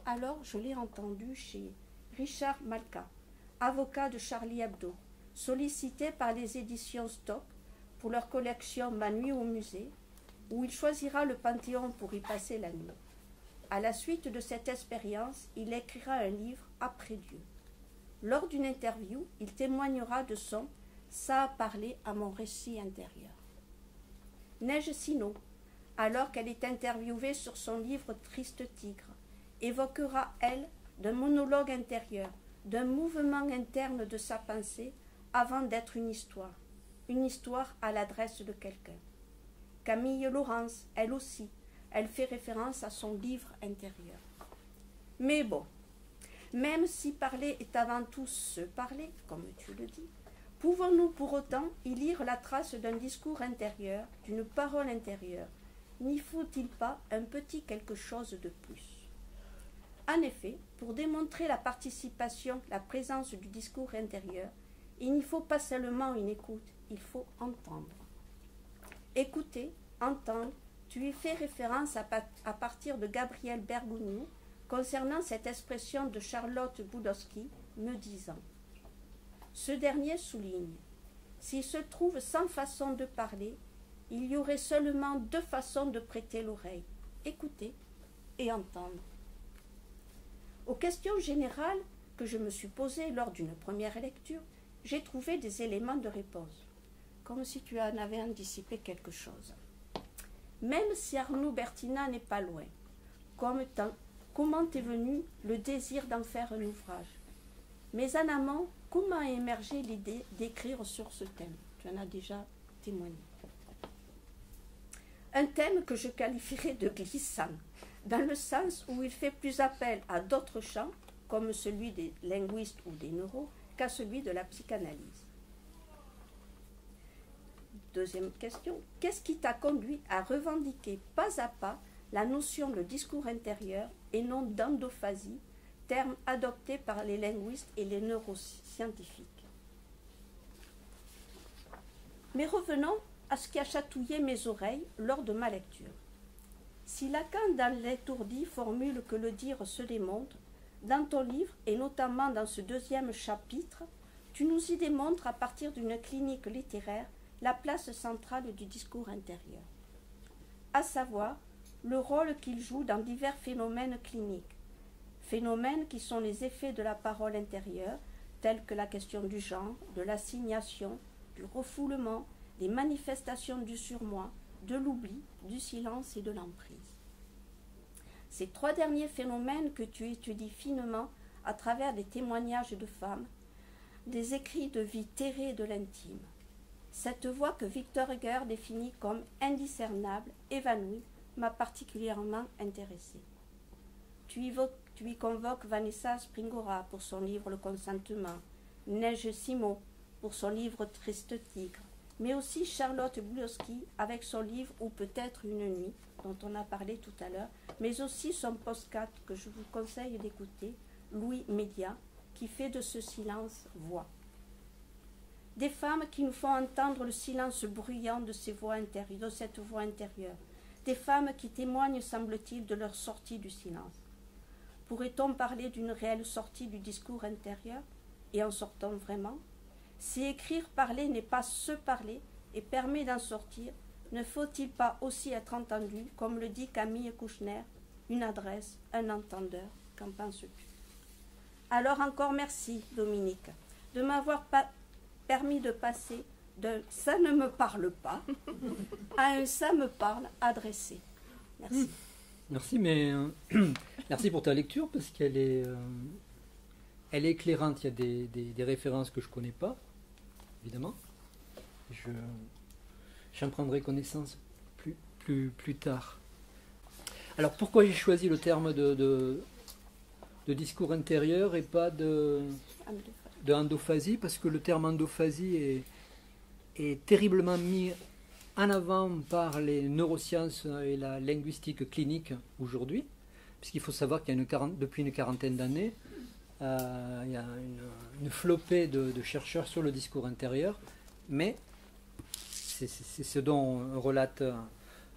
alors je l'ai entendu chez Richard Malka, avocat de Charlie Hebdo, sollicité par les éditions Stock pour leur collection Ma nuit au musée, où il choisira le Panthéon pour y passer la nuit. À la suite de cette expérience, il écrira un livre Après Dieu. Lors d'une interview, il témoignera de son « Ça a parlé à mon récit intérieur ». Neige Sino, alors qu'elle est interviewée sur son livre Triste Tigre, évoquera, elle, d'un monologue intérieur, d'un mouvement interne de sa pensée avant d'être une histoire à l'adresse de quelqu'un. Camille Laurence, elle aussi, elle fait référence à son livre intérieur. Mais bon, même si parler est avant tout se parler, comme tu le dis, pouvons-nous pour autant y lire la trace d'un discours intérieur, d'une parole intérieure? N'y faut-il pas un petit quelque chose de plus? En effet, pour démontrer la participation, la présence du discours intérieur, il n'y faut pas seulement une écoute, il faut entendre. Écouter, entendre, tu y fais référence à partir de Gabriel Bergogneau concernant cette expression de Charlotte Budowski, me disant. Ce dernier souligne, s'il se trouve 100 façons de parler, il y aurait seulement 2 façons de prêter l'oreille, écouter et entendre. Aux questions générales que je me suis posées lors d'une première lecture, j'ai trouvé des éléments de réponse, comme si tu en avais anticipé quelque chose. Même si Arnaud Bertina n'est pas loin, comment est venu le désir d'en faire un ouvrage? Mais en amont, comment a émergé l'idée d'écrire sur ce thème? Tu en as déjà témoigné. Un thème que je qualifierais de glissant, dans le sens où il fait plus appel à d'autres champs, comme celui des linguistes ou des neuros, qu'à celui de la psychanalyse. Deuxième question, qu'est-ce qui t'a conduit à revendiquer pas à pas la notion de discours intérieur et non d'endophasie, terme adopté par les linguistes et les neuroscientifiques? Mais revenons à ce qui a chatouillé mes oreilles lors de ma lecture. Si Lacan dans l'étourdi formule que le dire se démontre, dans ton livre, et notamment dans ce 2e chapitre, tu nous y démontres à partir d'une clinique littéraire la place centrale du discours intérieur, à savoir le rôle qu'il joue dans divers phénomènes cliniques, phénomènes qui sont les effets de la parole intérieure, tels que la question du genre, de l'assignation, du refoulement, des manifestations du surmoi, de l'oubli, du silence et de l'emprise. Ces 3 derniers phénomènes que tu étudies finement à travers des témoignages de femmes, des écrits de vie terrée de l'intime. Cette voix que Victor Heger définit comme indiscernable, évanouie, m'a particulièrement intéressée. Tu y convoques Vanessa Springora pour son livre Le consentement, Neige Simo pour son livre Triste Tigre, mais aussi Charlotte Budowski avec son livre Ou peut-être une nuit, dont on a parlé tout à l'heure, mais aussi son podcast que je vous conseille d'écouter, Louis Média, qui fait de ce silence voix. Des femmes qui nous font entendre le silence bruyant de cette voix intérieure, des femmes qui témoignent, semble-t-il, de leur sortie du silence. Pourrait-on parler d'une réelle sortie du discours intérieur, et en sortant vraiment? Si écrire, parler n'est pas se parler et permet d'en sortir, ne faut-il pas aussi être entendu, comme le dit Camille Kouchner, une adresse, un entendeur? Qu'en penses-tu? Alors encore merci, Dominique, de m'avoir permis de passer d'un « ça ne me parle pas » à un « ça me parle » adressé. Merci. Merci, mais merci pour ta lecture parce qu'elle est, elle est éclairante. Il y a des références que je ne connais pas, évidemment. J'en prendrai connaissance plus tard. Alors pourquoi j'ai choisi le terme de discours intérieur et pas de endophasie? Parce que le terme endophasie est terriblement mis en avant par les neurosciences et la linguistique clinique aujourd'hui, puisqu'il faut savoir qu'il y a depuis une quarantaine d'années, il y a une flopée de chercheurs sur le discours intérieur, mais c'est ce dont relate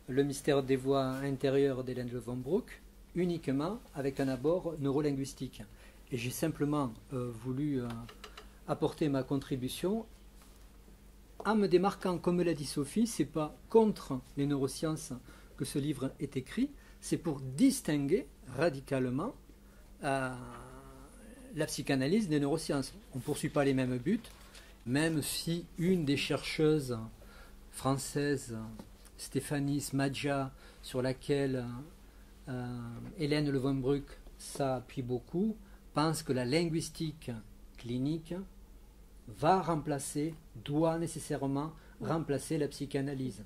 Le mystère des voix intérieures d'Hélène Levensbruck, uniquement avec un abord neurolinguistique. Et j'ai simplement voulu apporter ma contribution en me démarquant, comme l'a dit Sophie, c'est pas contre les neurosciences que ce livre est écrit, c'est pour distinguer radicalement la psychanalyse des neurosciences. On ne poursuit pas les mêmes buts, même si une des chercheuses françaises, Stéphanie Smadja, sur laquelle Hélène Levonbruck s'appuie beaucoup, pense que la linguistique clinique va remplacer, doit nécessairement remplacer la psychanalyse.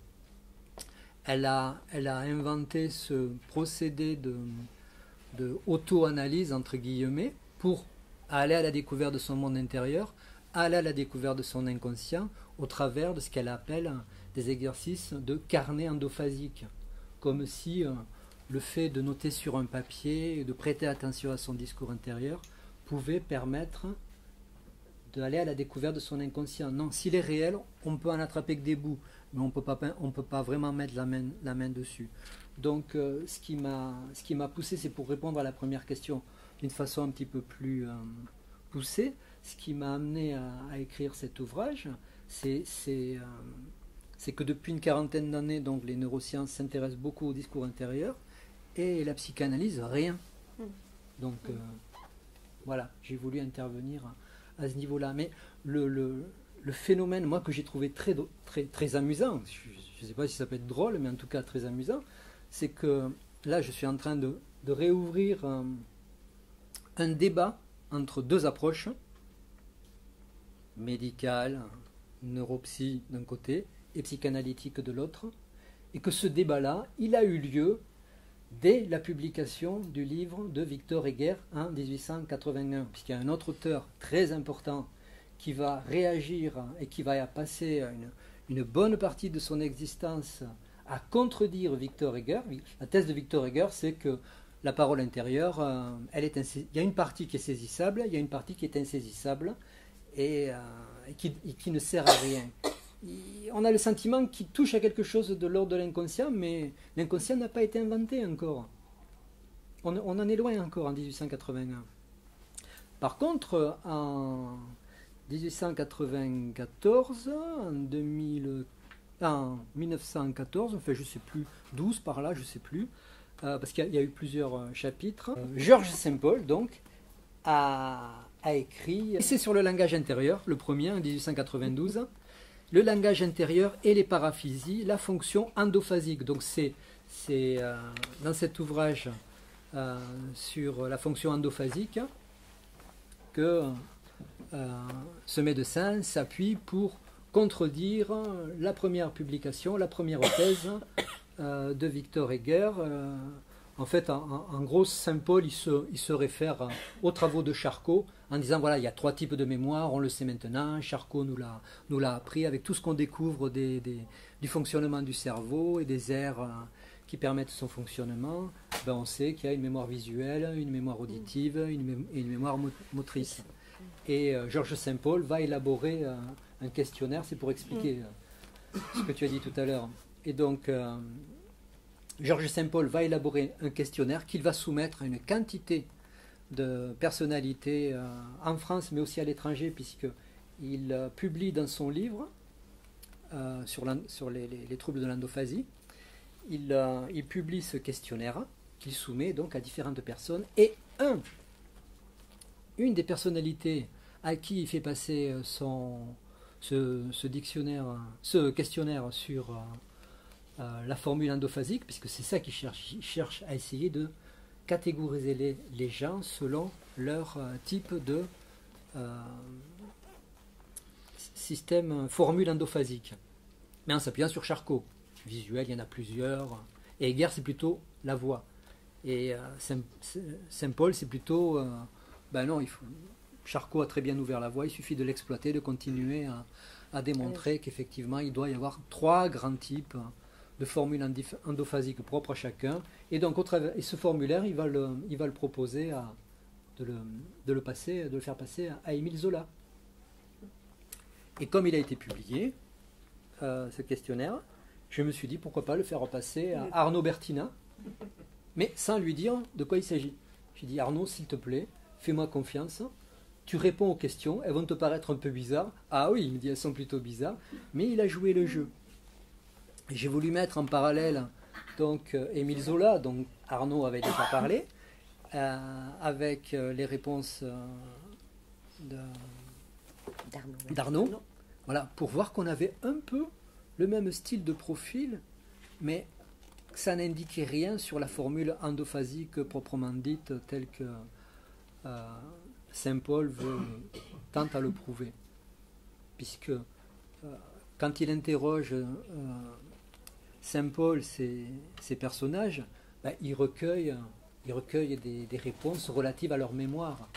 Elle a inventé ce procédé de auto-analyse, entre guillemets, pour aller à la découverte de son monde intérieur, aller à la découverte de son inconscient, au travers de ce qu'elle appelle des exercices de carnet endophasique, comme si le fait de noter sur un papier et de prêter attention à son discours intérieur pouvait permettre d'aller à la découverte de son inconscient. Non, s'il est réel, on peut en attraper que des bouts, mais on ne peut pas vraiment mettre la main dessus. Donc ce qui m'a poussé, c'est pour répondre à la première question d'une façon un petit peu plus poussée. Ce qui m'a amené à écrire cet ouvrage, c'est que depuis une quarantaine d'années, donc, les neurosciences s'intéressent beaucoup au discours intérieur et la psychanalyse, rien. Donc voilà, j'ai voulu intervenir à ce niveau-là. Mais le phénomène, moi, que j'ai trouvé très, très, très amusant, je ne sais pas si ça peut être drôle, mais en tout cas très amusant, c'est que là, je suis en train de réouvrir un débat entre deux approches, médicale, neuropsy d'un côté, et psychanalytique de l'autre, et que ce débat-là, il a eu lieu dès la publication du livre de Victor Heger en 1881, puisqu'il y a un autre auteur très important qui va réagir et qui va passer une bonne partie de son existence à contredire Victor Heger. La thèse de Victor Heger, c'est que la parole intérieure, il y a une partie qui est saisissable, il y a une partie qui est insaisissable et qui ne sert à rien. On a le sentiment qu'il touche à quelque chose de l'ordre de l'inconscient, mais l'inconscient n'a pas été inventé encore. On en est loin encore en 1881. Par contre, en 1894, en 1914, enfin je ne sais plus, 12 par là, je ne sais plus, parce qu'il y a eu plusieurs chapitres, Georges Saint-Paul, donc, a écrit, c'est sur le langage intérieur, le premier, en 1892, le langage intérieur et les paraphysies, la fonction endophasique. Donc c'est dans cet ouvrage sur la fonction endophasique que ce médecin s'appuie pour contredire la première publication, la première thèse de Victor Heger. En fait, en gros, Saint-Paul, il se réfère aux travaux de Charcot en disant, voilà, il y a 3 types de mémoire, on le sait maintenant, Charcot nous l'a appris, avec tout ce qu'on découvre du fonctionnement du cerveau et des aires qui permettent son fonctionnement, ben on sait qu'il y a une mémoire visuelle, une mémoire auditive et une mémoire motrice. Et Georges Saint-Paul va élaborer un questionnaire, c'est pour expliquer ce que tu as dit tout à l'heure. Et donc, Georges Saint-Paul va élaborer un questionnaire qu'il va soumettre à une quantité de personnalités en France, mais aussi à l'étranger, puisqu'il publie dans son livre sur les troubles de l'endophasie, il publie ce questionnaire qu'il soumet donc à différentes personnes, et une des personnalités à qui il fait passer ce questionnaire sur la formule endophasique, puisque c'est ça qu'il cherche. Il cherche à essayer de catégoriser les gens selon leur type de système formule endophasique. Mais en s'appuyant sur Charcot. Visuel, il y en a plusieurs. Et Heger, c'est plutôt la voix. Et Saint-Paul, c'est plutôt... non, Charcot a très bien ouvert la voie, il suffit de l'exploiter, de continuer à démontrer qu'effectivement, il doit y avoir 3 grands types de formules endophasiques propres à chacun. Et donc, et ce formulaire, il va le proposer de le faire passer à Émile Zola. Et comme il a été publié, ce questionnaire, je me suis dit pourquoi pas le faire passer à Arnaud Bertina, mais sans lui dire de quoi il s'agit. J'ai dit, Arnaud, s'il te plaît, fais-moi confiance, tu réponds aux questions, elles vont te paraître un peu bizarres. Ah oui, il me dit, elles sont plutôt bizarres, mais il a joué le jeu. Et j'ai voulu mettre en parallèle donc Émile Zola, dont Arnaud avait déjà parlé, avec les réponses d'Arnaud, voilà, pour voir qu'on avait un peu le même style de profil, mais ça n'indiquait rien sur la formule endophasique proprement dite, telle que Saint Paul tente à le prouver. Puisque quand il interroge Saint Paul, ces personnages, ben, il recueille des réponses relatives à leur mémoire.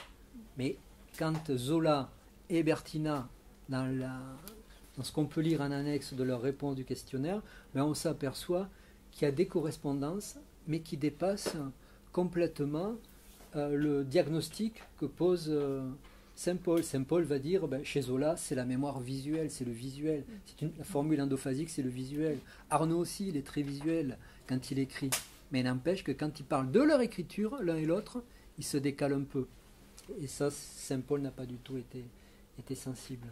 Mais quand Zola et Bertina, dans ce qu'on peut lire en annexe de leur réponse du questionnaire, ben on s'aperçoit qu'il y a des correspondances, mais qui dépassent complètement le diagnostic que pose Saint Paul. Saint Paul va dire, ben, chez Zola, c'est la mémoire visuelle, c'est le visuel. La formule endophasique, c'est le visuel. Arnaud aussi, il est très visuel quand il écrit. Mais il n'empêche que quand il parle de leur écriture, l'un et l'autre, ils se décalent un peu. Et ça, Saint Paul n'a pas du tout été sensible.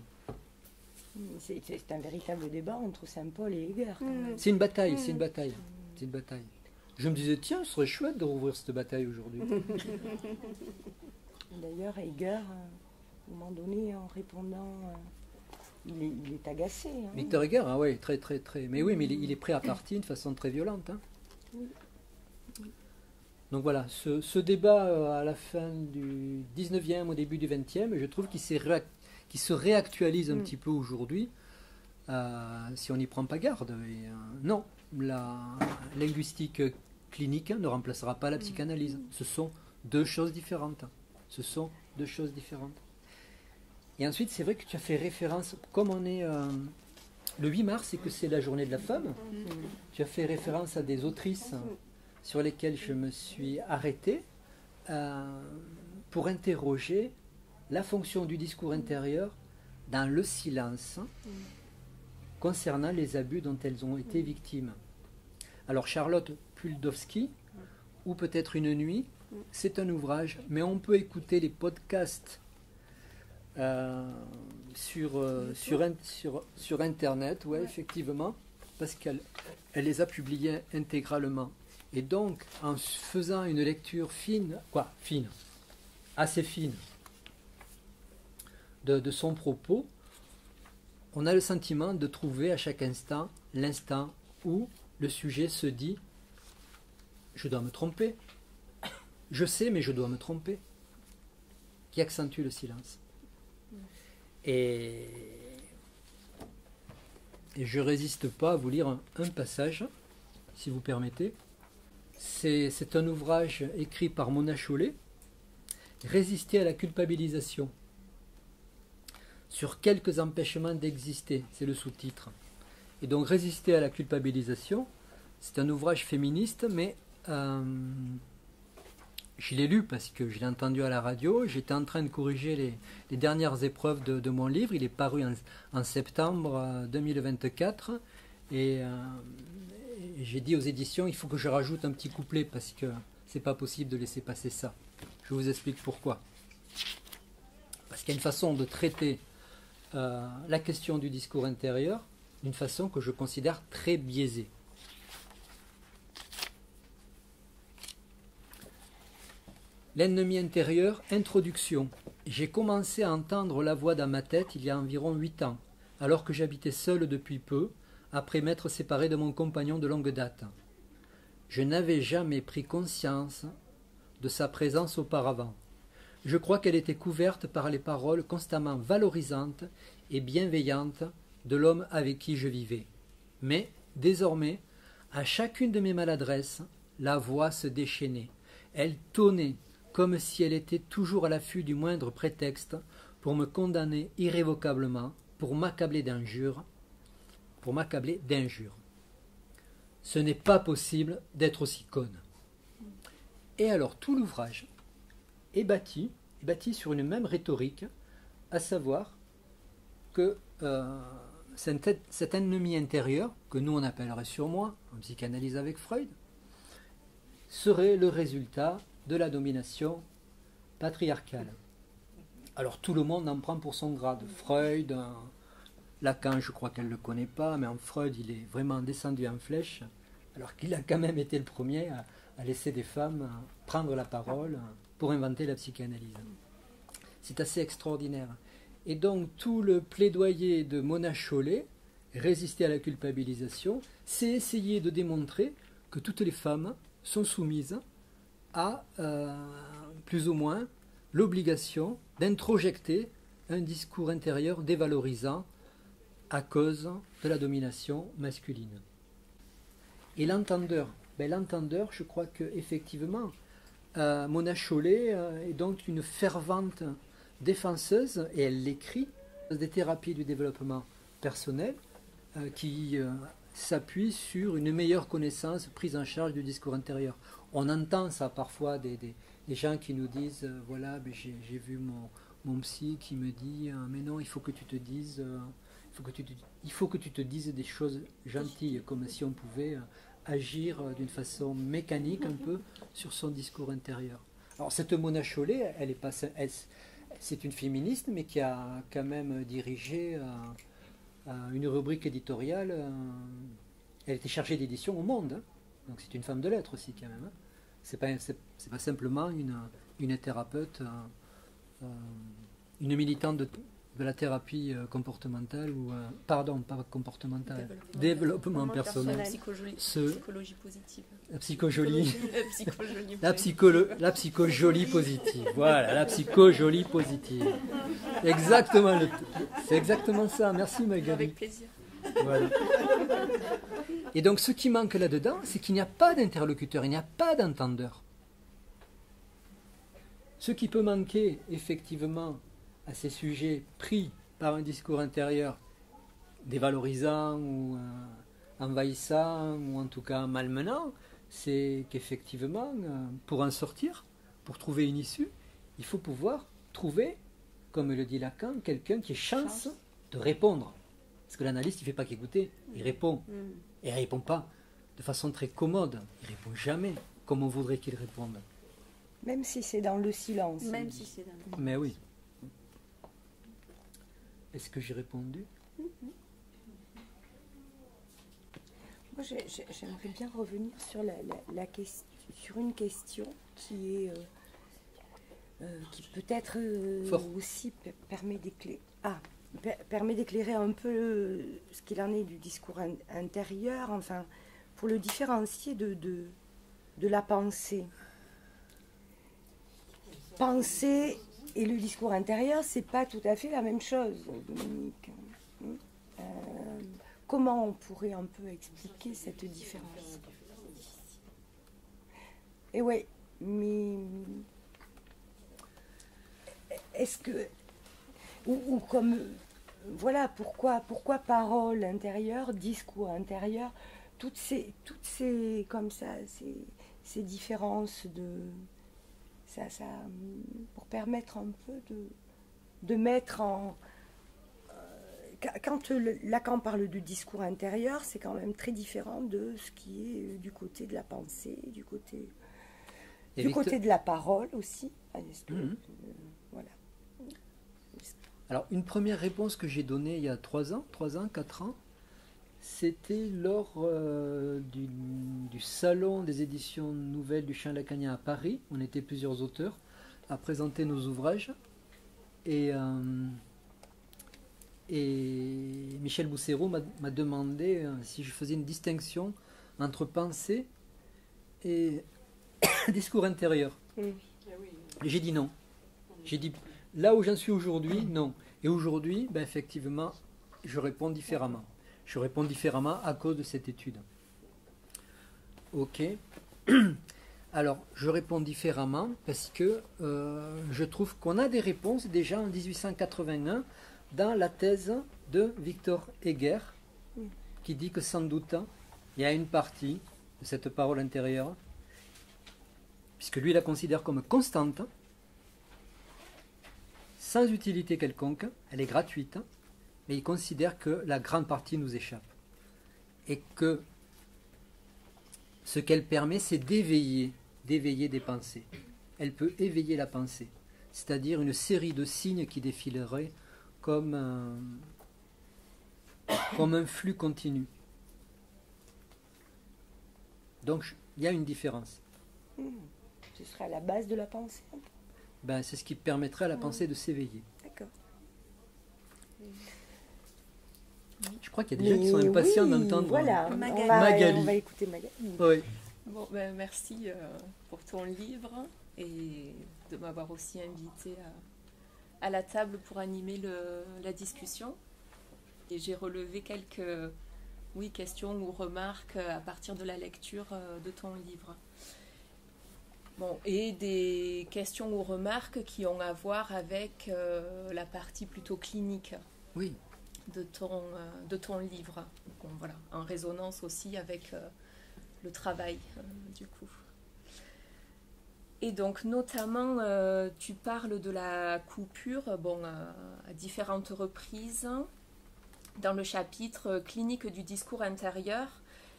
C'est un véritable débat entre Saint Paul et Heger. C'est une bataille, c'est une bataille. C'est une bataille. Je me disais, tiens, ce serait chouette de rouvrir cette bataille aujourd'hui. D'ailleurs, Heger, à un moment donné, en répondant, il est agacé. Hein. Victor Heger, ah ouais, très, très, très. Mais oui, mais il est prêt à partir de façon très violente. Hein. Oui. Donc voilà, ce débat à la fin du 19e, au début du 20e, je trouve qu'il se réactualise un petit peu aujourd'hui, si on n'y prend pas garde. Et, non, la linguistique clinique ne remplacera pas la psychanalyse. Ce sont deux choses différentes. Ce sont deux choses différentes. Et ensuite, c'est vrai que tu as fait référence, comme on est le 8 mars et que c'est la journée de la femme, tu as fait référence à des autrices sur lesquelles je me suis arrêté pour interroger la fonction du discours intérieur dans le silence concernant les abus dont elles ont été victimes. Alors Charlotte Puldowski, ou peut-être Une nuit, c'est un ouvrage, mais on peut écouter les podcasts sur Internet, ouais, effectivement, parce qu'elle les a publiés intégralement. Et donc, en faisant une lecture assez fine, de son propos, on a le sentiment de trouver à chaque instant l'instant où le sujet se dit « je dois me tromper, je sais mais je dois me tromper », qui accentue le silence. Et je ne résiste pas à vous lire un passage, si vous permettez. C'est un ouvrage écrit par Mona Chollet, Résister à la culpabilisation. Sur quelques empêchements d'exister, c'est le sous-titre. Et donc Résister à la culpabilisation, c'est un ouvrage féministe, mais je l'ai lu parce que je l'ai entendu à la radio. J'étais en train de corriger les dernières épreuves de mon livre. Il est paru en septembre 2024. Et j'ai dit aux éditions, il faut que je rajoute un petit couplet parce que c'est pas possible de laisser passer ça. Je vous explique pourquoi. Parce qu'il y a une façon de traiter la question du discours intérieur d'une façon que je considère très biaisée. L'ennemi intérieur, introduction. J'ai commencé à entendre la voix dans ma tête il y a environ 8 ans, alors que j'habitais seul depuis peu, après m'être séparé de mon compagnon de longue date. Je n'avais jamais pris conscience de sa présence auparavant. Je crois qu'elle était couverte par les paroles constamment valorisantes et bienveillantes de l'homme avec qui je vivais. Mais, désormais, à chacune de mes maladresses, la voix se déchaînait. Elle tonnait, comme si elle était toujours à l'affût du moindre prétexte pour me condamner irrévocablement, pour m'accabler d'injures. Ce n'est pas possible d'être aussi conne. Et alors tout l'ouvrage est bâti sur une même rhétorique, à savoir que cet ennemi intérieur, que nous on appellerait surmoi, en psychanalyse avec Freud, serait le résultat de la domination patriarcale. Alors tout le monde en prend pour son grade. Freud, Lacan, je crois qu'elle ne le connaît pas, mais en Freud, il est vraiment descendu en flèche, alors qu'il a quand même été le premier à laisser des femmes prendre la parole pour inventer la psychanalyse. C'est assez extraordinaire. Et donc tout le plaidoyer de Mona Chollet, résister à la culpabilisation, c'est essayer de démontrer que toutes les femmes sont soumises à plus ou moins l'obligation d'introjecter un discours intérieur dévalorisant à cause de la domination masculine. Et l'entendeur, l'entendeur, je crois qu'effectivement, Mona Chollet est donc une fervente défenseuse, et elle l'écrit, des thérapies du développement personnel qui s'appuient sur une meilleure connaissance, prise en charge du discours intérieur. On entend ça parfois des gens qui nous disent voilà, j'ai vu mon psy qui me dit mais non, il faut que tu te dises il faut que tu te dises des choses gentilles, comme si on pouvait agir d'une façon mécanique un peu sur son discours intérieur. Alors cette Mona Chollet, c'est une féministe, mais qui a quand même dirigé une rubrique éditoriale. Elle était chargée d'édition au Monde, hein. Donc c'est une femme de lettres aussi quand même. Hein. C'est pas simplement une thérapeute, une militante de la thérapie comportementale ou pardon, pas comportementale, développement personnel. Psychologie positive. La psychojolie. Psychologie. La psychojolie positive. Voilà, la psychojolie positive. Exactement, c'est exactement ça. Merci Magali. Avec plaisir. Voilà. Et donc ce qui manque là-dedans, c'est qu'il n'y a pas d'interlocuteur, il n'y a pas d'entendeur. Ce qui peut manquer effectivement à ces sujets pris par un discours intérieur dévalorisant ou envahissant ou en tout cas malmenant, c'est qu'effectivement, pour en sortir, pour trouver une issue, il faut pouvoir trouver, comme le dit Lacan, quelqu'un qui ait chance de répondre. Parce que l'analyste, il ne fait pas qu'écouter, il répond. Et il ne répond pas de façon très commode, il ne répond jamais comme on voudrait qu'il réponde. Même si c'est dans le silence. Même si c'est dans le... Mais oui. Est-ce que j'ai répondu? Moi, j'aimerais bien revenir sur, sur une question qui est qui peut-être aussi permet d'éclairer un peu ce qu'il en est du discours intérieur, enfin, pour le différencier de la pensée. Penser et le discours intérieur, c'est pas tout à fait la même chose, Dominique. Comment on pourrait un peu expliquer cette différence? Et oui, mais est-ce que ou comme voilà pourquoi parole intérieure, discours intérieur, toutes ces comme ça ces différences de ça pour permettre un peu de mettre en quand Lacan parle de discours intérieur, c'est quand même très différent de ce qui est du côté de la pensée, du côté de la parole aussi. Voilà. Alors, une première réponse que j'ai donnée il y a 3 ans, 4 ans, c'était lors du salon des éditions nouvelles du Champ Lacanien à Paris. On était plusieurs auteurs à présenter nos ouvrages. Et Michel Bousséraud m'a demandé si je faisais une distinction entre pensée et discours intérieur. Et j'ai dit non. J'ai dit, là où j'en suis aujourd'hui, non. Et aujourd'hui, effectivement, je réponds différemment. Je réponds différemment à cause de cette étude. Ok. Alors, je réponds différemment parce que je trouve qu'on a des réponses déjà en 1881 dans la thèse de Victor Heger, qui dit que sans doute, il y a une partie de cette parole intérieure, puisque lui la considère comme constante, sans utilité quelconque, elle est gratuite, mais il considère que la grande partie nous échappe. Et que ce qu'elle permet, c'est d'éveiller d'éveiller des pensées. Elle peut éveiller la pensée, c'est-à-dire une série de signes qui défileraient comme un flux continu. Donc il y a une différence. Ce serait à la base de la pensée. Ben, c'est ce qui permettrait à la pensée de s'éveiller. D'accord. Je crois qu'il y a des gens qui sont impatients d'entendre voilà. Magali. On va écouter Magali. Oui. Bon, ben, merci pour ton livre et de m'avoir aussi invité à la table pour animer la discussion. Et j'ai relevé quelques questions ou remarques à partir de la lecture de ton livre. Bon, et des questions ou remarques qui ont à voir avec la partie plutôt clinique de ton livre. Donc, voilà, en résonance aussi avec le travail du coup. Et donc notamment tu parles de la coupure à différentes reprises dans le chapitre clinique du discours intérieur,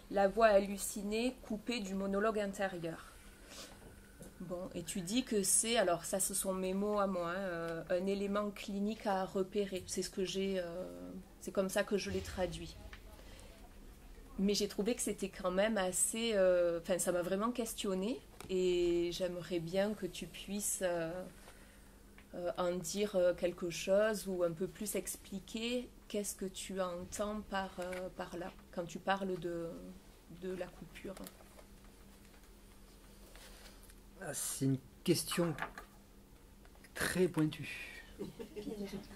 la voix hallucinée coupée du monologue intérieur. Bon, et tu dis que c'est, alors ça ce sont mes mots à moi, un élément clinique à repérer. C'est ce que c'est comme ça que je l'ai traduit. Mais j'ai trouvé que c'était quand même assez, ça m'a vraiment questionnée et j'aimerais bien que tu puisses en dire quelque chose ou un peu plus expliquer qu'est-ce que tu entends par là quand tu parles de la coupure. C'est une question très pointue,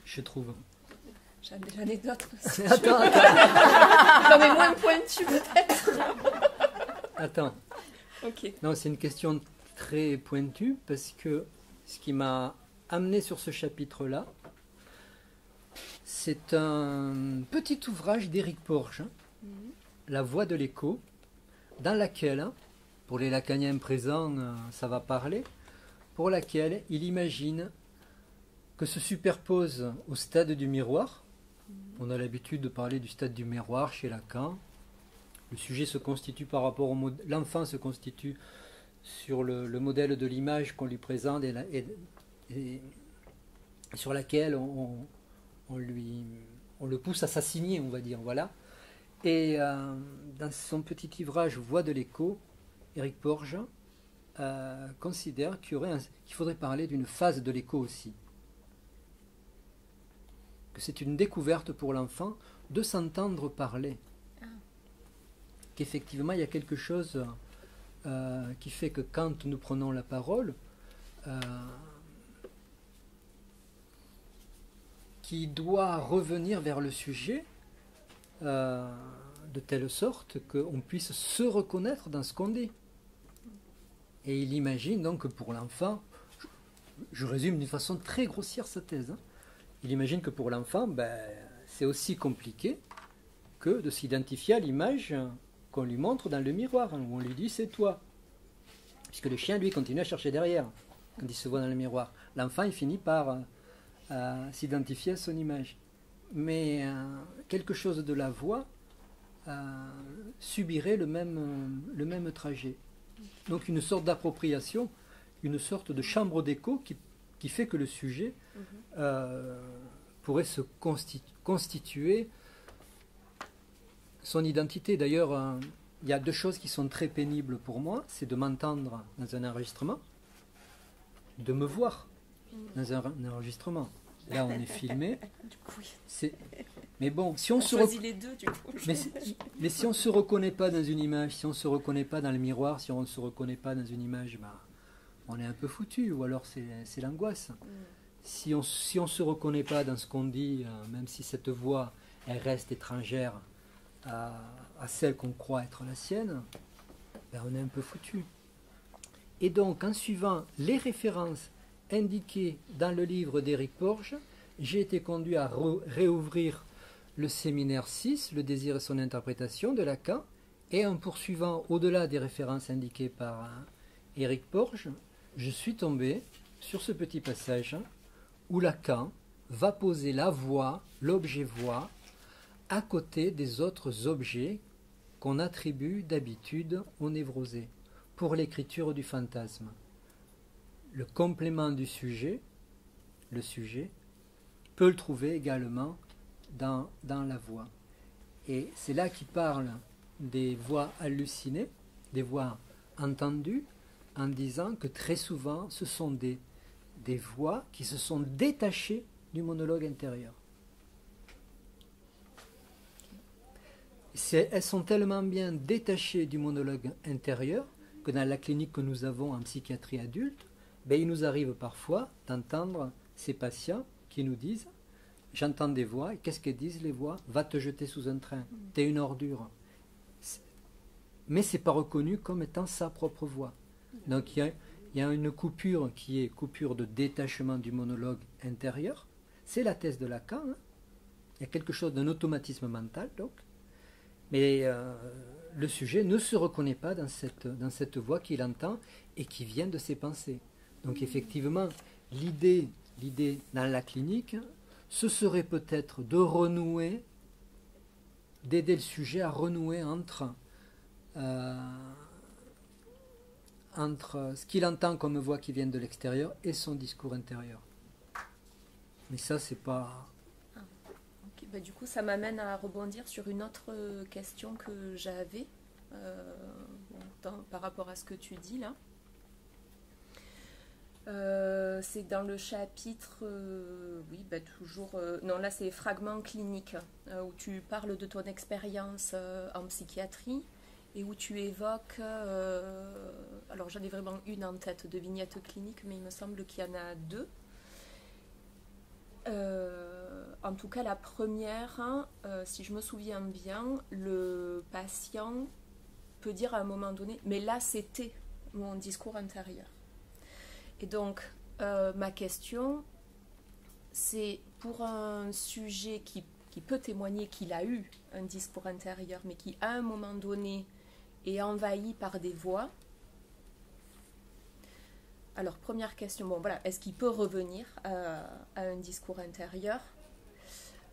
je trouve. J'en ai d'autres. Attends. Non, mais moins pointues peut-être. Attends. Ok. Non, c'est une question très pointue parce que ce qui m'a amené sur ce chapitre-là, c'est un petit ouvrage d'Éric Porges, La voix de l'écho, dans laquelle, pour les lacaniens présents, ça va parler, pour laquelle il imagine que se superpose au stade du miroir. On a l'habitude de parler du stade du miroir chez Lacan. Le sujet se constitue par rapport au l'enfant se constitue sur le modèle de l'image qu'on lui présente et sur laquelle on le pousse à s'assigner, on va dire, voilà. Et dans son petit ouvrage Voix de l'écho, Éric Porges considère qu'il faudrait parler d'une phase de l'écho aussi. Que c'est une découverte pour l'enfant de s'entendre parler. Qu'effectivement, il y a quelque chose qui fait que quand nous prenons la parole, qui doit revenir vers le sujet de telle sorte qu'on puisse se reconnaître dans ce qu'on dit. Et il imagine donc que pour l'enfant, je résume d'une façon très grossière sa thèse, il imagine que pour l'enfant, c'est aussi compliqué que de s'identifier à l'image qu'on lui montre dans le miroir, où on lui dit c'est toi. Puisque le chien, lui, continue à chercher derrière quand il se voit dans le miroir. L'enfant, il finit par s'identifier à son image. Mais quelque chose de la voix subirait le même trajet. Donc une sorte d'appropriation, une sorte de chambre d'écho qui fait que le sujet pourrait se constituer son identité. D'ailleurs, il y a deux choses qui sont très pénibles pour moi, c'est de m'entendre dans un enregistrement, de me voir dans un enregistrement. Là, on est filmé. Mais bon, si on choisit les deux, du coup. Mais si on ne se reconnaît pas dans une image, si on ne se reconnaît pas dans le miroir, si on ne se reconnaît pas dans une image, on est un peu foutu, ou alors c'est l'angoisse. Si on ne se reconnaît pas dans ce qu'on dit, même si cette voix elle reste étrangère à celle qu'on croit être la sienne, on est un peu foutu. Et donc, en suivant les références indiquées dans le livre d'Éric Porges, j'ai été conduit à réouvrir le séminaire 6, le désir et son interprétation de Lacan, et en poursuivant au-delà des références indiquées par Éric Porges, je suis tombé sur ce petit passage où Lacan va poser la voix, l'objet voix, à côté des autres objets qu'on attribue d'habitude aux névrosés, pour l'écriture du fantasme. Le complément du sujet, le sujet, peut le trouver également dans la voix. Et c'est là qu'il parle des voix hallucinées, des voix entendues, en disant que très souvent, ce sont des voix qui se sont détachées du monologue intérieur. Elles sont tellement bien détachées du monologue intérieur que dans la clinique que nous avons en psychiatrie adulte, il nous arrive parfois d'entendre ces patients qui nous disent « J'entends des voix, et qu'est-ce qu'elles disent les voix ? Va te jeter sous un train, t'es une ordure. » Mais ce n'est pas reconnu comme étant sa propre voix. Donc il y a une coupure qui est coupure de détachement du monologue intérieur. C'est la thèse de Lacan. Hein. Il y a quelque chose d'un automatisme mental, donc. Mais le sujet ne se reconnaît pas dans cette voix qu'il entend et qui vient de ses pensées. Donc effectivement, l'idée dans la clinique, ce serait peut-être de renouer, d'aider le sujet à renouer entre ce qu'il entend comme voix qui vient de l'extérieur et son discours intérieur. Mais ça, c'est pas... Okay, du coup, ça m'amène à rebondir sur une autre question que j'avais par rapport à ce que tu dis là. C'est dans le chapitre, non là c'est fragments cliniques, où tu parles de ton expérience en psychiatrie et où tu évoques, alors j'en ai vraiment une en tête de vignette clinique, mais il me semble qu'il y en a deux. En tout cas la première, si je me souviens bien, le patient peut dire à un moment donné, mais là c'était mon discours intérieur. Et donc, ma question, c'est pour un sujet qui peut témoigner qu'il a eu un discours intérieur, mais qui, à un moment donné, est envahi par des voix. Alors, première question, est-ce qu'il peut revenir à un discours intérieur ?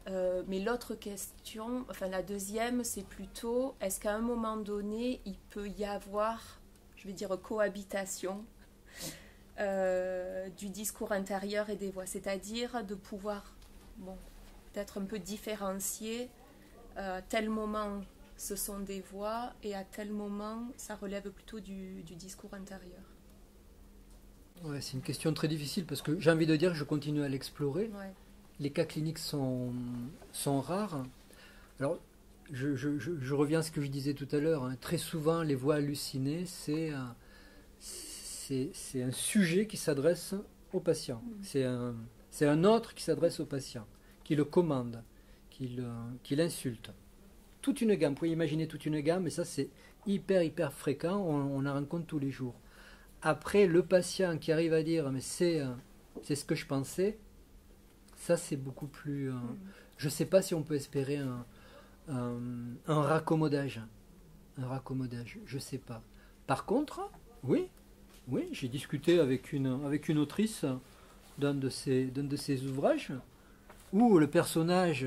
Mais l'autre question, la deuxième, c'est plutôt, est-ce qu'à un moment donné, il peut y avoir, je vais dire, cohabitation du discours intérieur et des voix, c'est-à-dire de pouvoir peut-être un peu différencier à tel moment ce sont des voix et à tel moment ça relève plutôt du discours intérieur. Ouais, c'est une question très difficile parce que j'ai envie de dire que je continue à l'explorer. Ouais. Les cas cliniques sont rares. Alors je reviens à ce que je disais tout à l'heure, hein. Très souvent les voix hallucinées c'est un sujet qui s'adresse au patient. C'est un autre qui s'adresse au patient, qui le commande, qui l'insulte. Toute une gamme, vous pouvez imaginer toute une gamme, et ça c'est hyper fréquent, on en rencontre tous les jours. Après, le patient qui arrive à dire « mais c'est ce que je pensais », ça c'est beaucoup plus... je ne sais pas si on peut espérer un raccommodage. Un raccommodage, je ne sais pas. Par contre, oui, j'ai discuté avec une autrice d'un de ses ouvrages où le personnage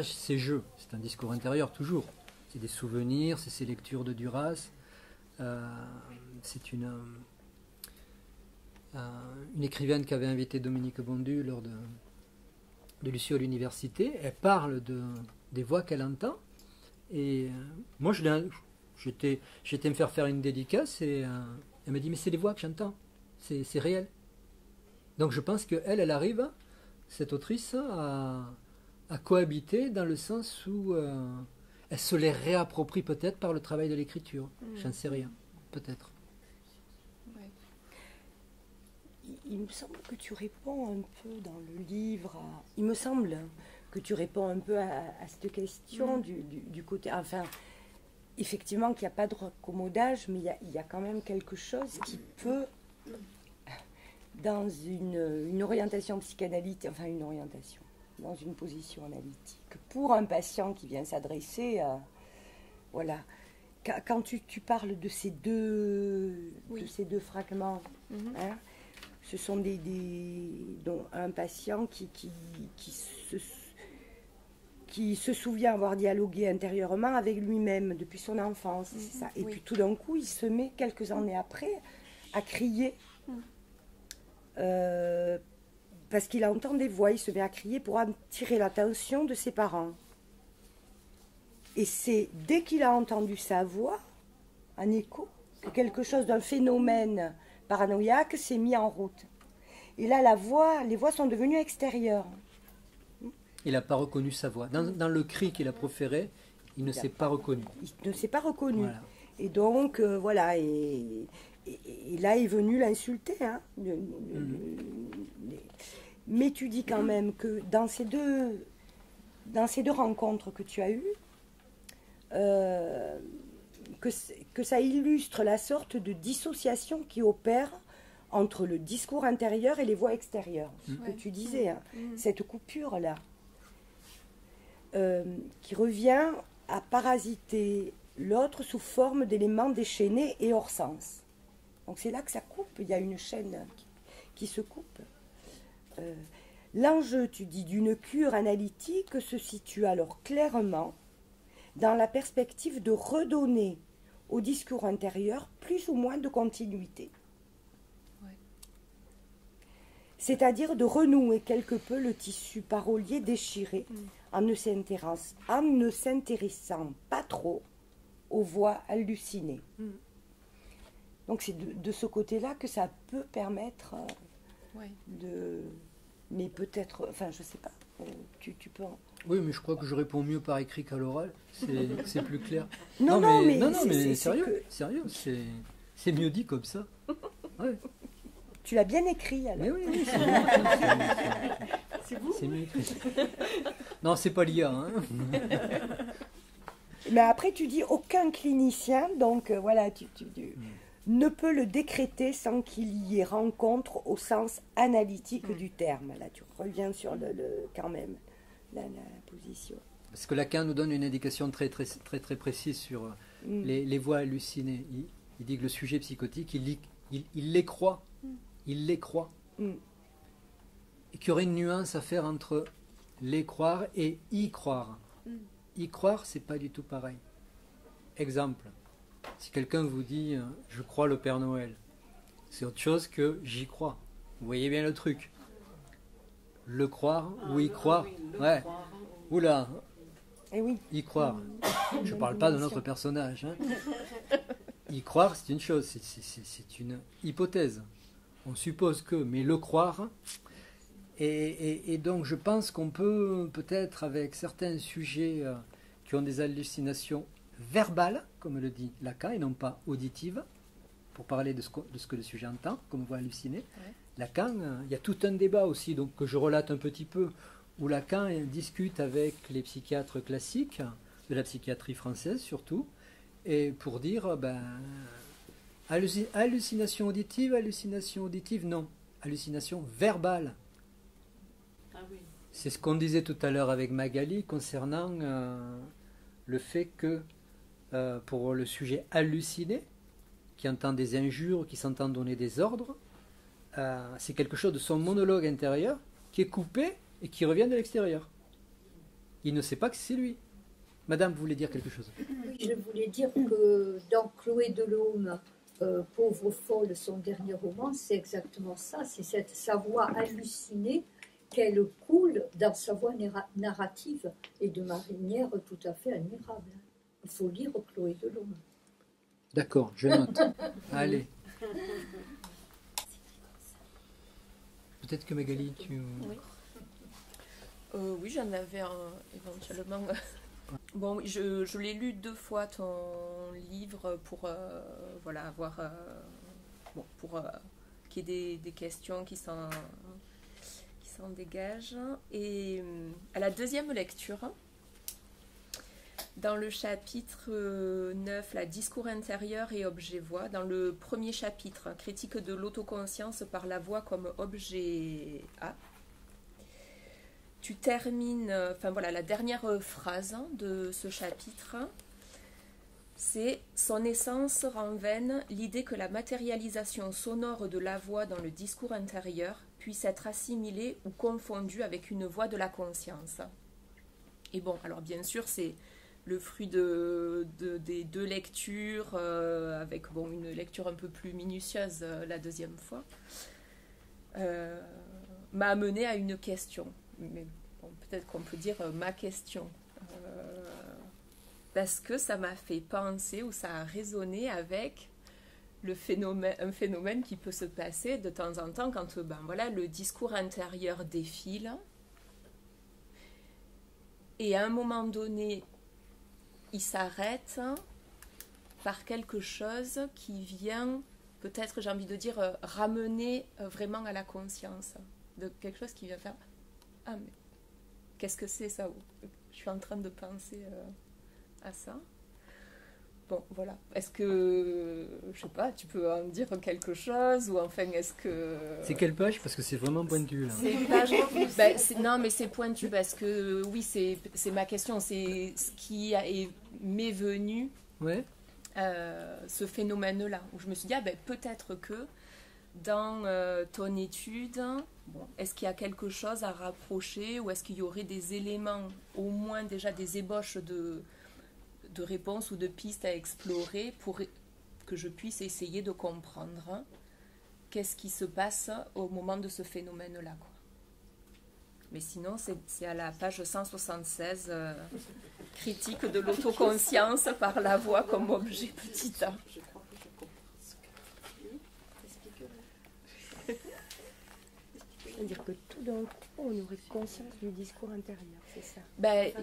c'est je, c'est un discours intérieur toujours, c'est des souvenirs, c'est ses lectures de Duras, c'est une écrivaine qui avait invité Dominique Bondu lors de Lucie à l'université. Elle parle des voix qu'elle entend et moi j'étais me faire une dédicace et elle m'a dit, mais c'est les voix que j'entends, c'est réel. Donc je pense qu'elle arrive, cette autrice, à cohabiter dans le sens où elle se les réapproprie peut-être par le travail de l'écriture. J'en sais rien, peut-être. Ouais. Il me semble que tu réponds un peu dans le livre, il me semble que tu réponds un peu à cette question du côté... Enfin, effectivement qu'il n'y a pas de raccommodage, mais il y a quand même quelque chose qui peut, dans une orientation psychanalytique, dans une position analytique, pour un patient qui vient s'adresser à... Voilà. Quand tu parles de ces deux fragments, hein, ce sont qui se souvient avoir dialogué intérieurement avec lui-même depuis son enfance, c'est ça. Et puis tout d'un coup, il se met quelques années après à crier parce qu'il entend des voix. Il se met à crier pour attirer l'attention de ses parents. Et c'est dès qu'il a entendu sa voix, un écho, que quelque chose d'un phénomène paranoïaque s'est mis en route. Et là, les voix sont devenues extérieures. Il n'a pas reconnu sa voix. Dans le cri qu'il a proféré, il ne s'est pas reconnu. Il ne s'est pas reconnu. Voilà. Et donc, voilà. Et là est venu l'insulter. Hein. Mais tu dis quand même que dans ces deux rencontres que tu as eues, que ça illustre la sorte de dissociation qui opère entre le discours intérieur et les voix extérieures. Ce que tu disais, hein, cette coupure-là, qui revient à parasiter l'autre sous forme d'éléments déchaînés et hors sens. Donc c'est là que ça coupe, il y a une chaîne qui se coupe. L'enjeu, tu dis, d'une cure analytique se situe alors clairement dans la perspective de redonner au discours intérieur plus ou moins de continuité. C'est-à-dire de renouer quelque peu le tissu parolier déchiré en ne s'intéressant pas trop aux voix hallucinées. Donc c'est de ce côté-là que ça peut permettre de... Mais peut-être... Enfin, je sais pas. Tu peux... Oui, mais je crois que je réponds mieux par écrit qu'à l'oral. C'est plus clair. Non, mais sérieux, c'est mieux dit comme ça. Ouais. Tu l'as bien écrit, alors. Mais oui, c'est mieux écrit. C'est vous? C'est mieux écrit. Non, c'est pas l'IA. Hein. Mais après, tu dis aucun clinicien, donc voilà, tu ne peut le décréter sans qu'il y ait rencontre au sens analytique du terme. Là, tu reviens sur quand même la position. Parce que Lacan nous donne une indication très précise sur les voix hallucinées. Il dit que le sujet psychotique, il les croit. Il les croit. Et qu'il y aurait une nuance à faire entre les croire et y croire. Y croire, c'est pas du tout pareil. Exemple, si quelqu'un vous dit « je crois le Père Noël », c'est autre chose que « j'y crois ». Vous voyez bien le truc. Le croire ou y croire. Ouais. Oula. Eh oui. Y croire. Je ne parle pas de notre personnage. Hein. Y croire, c'est une chose, c'est une hypothèse. On suppose que, mais le croire... Et donc je pense qu'on peut peut-être avec certains sujets qui ont des hallucinations verbales, comme le dit Lacan, et non pas auditives, pour parler de ce que le sujet entend, comme on voit halluciner. Ouais. Lacan, il y a tout un débat aussi, donc que je relate un petit peu, où Lacan discute avec les psychiatres classiques, de la psychiatrie française surtout, et pour dire, hallucination auditive, non, hallucination verbale. C'est ce qu'on disait tout à l'heure avec Magali concernant le fait que pour le sujet halluciné, qui entend des injures, qui s'entend donner des ordres, c'est quelque chose de son monologue intérieur qui est coupé et qui revient de l'extérieur. Il ne sait pas que c'est lui. Madame, vous voulez dire quelque chose? Oui, je voulais dire que dans Chloé Delhomme, Pauvre folle, son dernier roman, c'est exactement ça. C'est sa voix hallucinée qu'elle coule dans sa voix narrative et de manière tout à fait admirable. Il faut lire Chloé Delhomme. D'accord, je note. Allez. Peut-être que Magali, tu... Oui, j'en avais éventuellement... Bon, je l'ai lu 2 fois ton livre pour avoir... pour qu'il y ait des questions qui s'en dégagent. Et à la deuxième lecture, dans le chapitre 9, la discours intérieur et objet-voix, dans le premier chapitre, critique de l'autoconscience par la voix comme objet A, tu termines, la dernière phrase de ce chapitre, c'est « Son essence rend vaine l'idée que la matérialisation sonore de la voix dans le discours intérieur puisse être assimilée ou confondue avec une voix de la conscience. » Et bon, alors bien sûr, c'est le fruit des 2 lectures, avec bon, une lecture un peu plus minutieuse la deuxième fois, m'a amené à une question. Mais bon, peut-être qu'on peut dire ma question. Parce que ça m'a fait penser, ou ça a résonné avec un phénomène qui peut se passer de temps en temps quand voilà, le discours intérieur défile. Et à un moment donné, il s'arrête par quelque chose qui vient, peut-être, j'ai envie de dire, ramener vraiment à la conscience. De quelque chose qui vient faire « Ah, mais qu'est-ce que c'est ça ?» Je suis en train de penser à ça. Bon, voilà. Est-ce que, je sais pas, tu peux en dire quelque chose, ou enfin, est-ce que... C'est quelle page? Parce que c'est vraiment pointu, là. C'est page... non, mais c'est pointu parce que, oui, c'est ma question. C'est ce qui m'est venu, Ouais. ce phénomène-là, où je me suis dit, peut-être que dans ton étude, bon, est-ce qu'il y a quelque chose à rapprocher, ou est-ce qu'il y aurait des éléments, au moins déjà des ébauches de réponses ou de pistes à explorer pour que je puisse essayer de comprendre qu'est-ce qui se passe au moment de ce phénomène-là, quoi. Mais sinon, c'est à la page 176, critique de l'autoconscience par la voix comme objet petit a. C'est-à-dire que tout d'un coup, on aurait conscience du discours intérieur, c'est ça?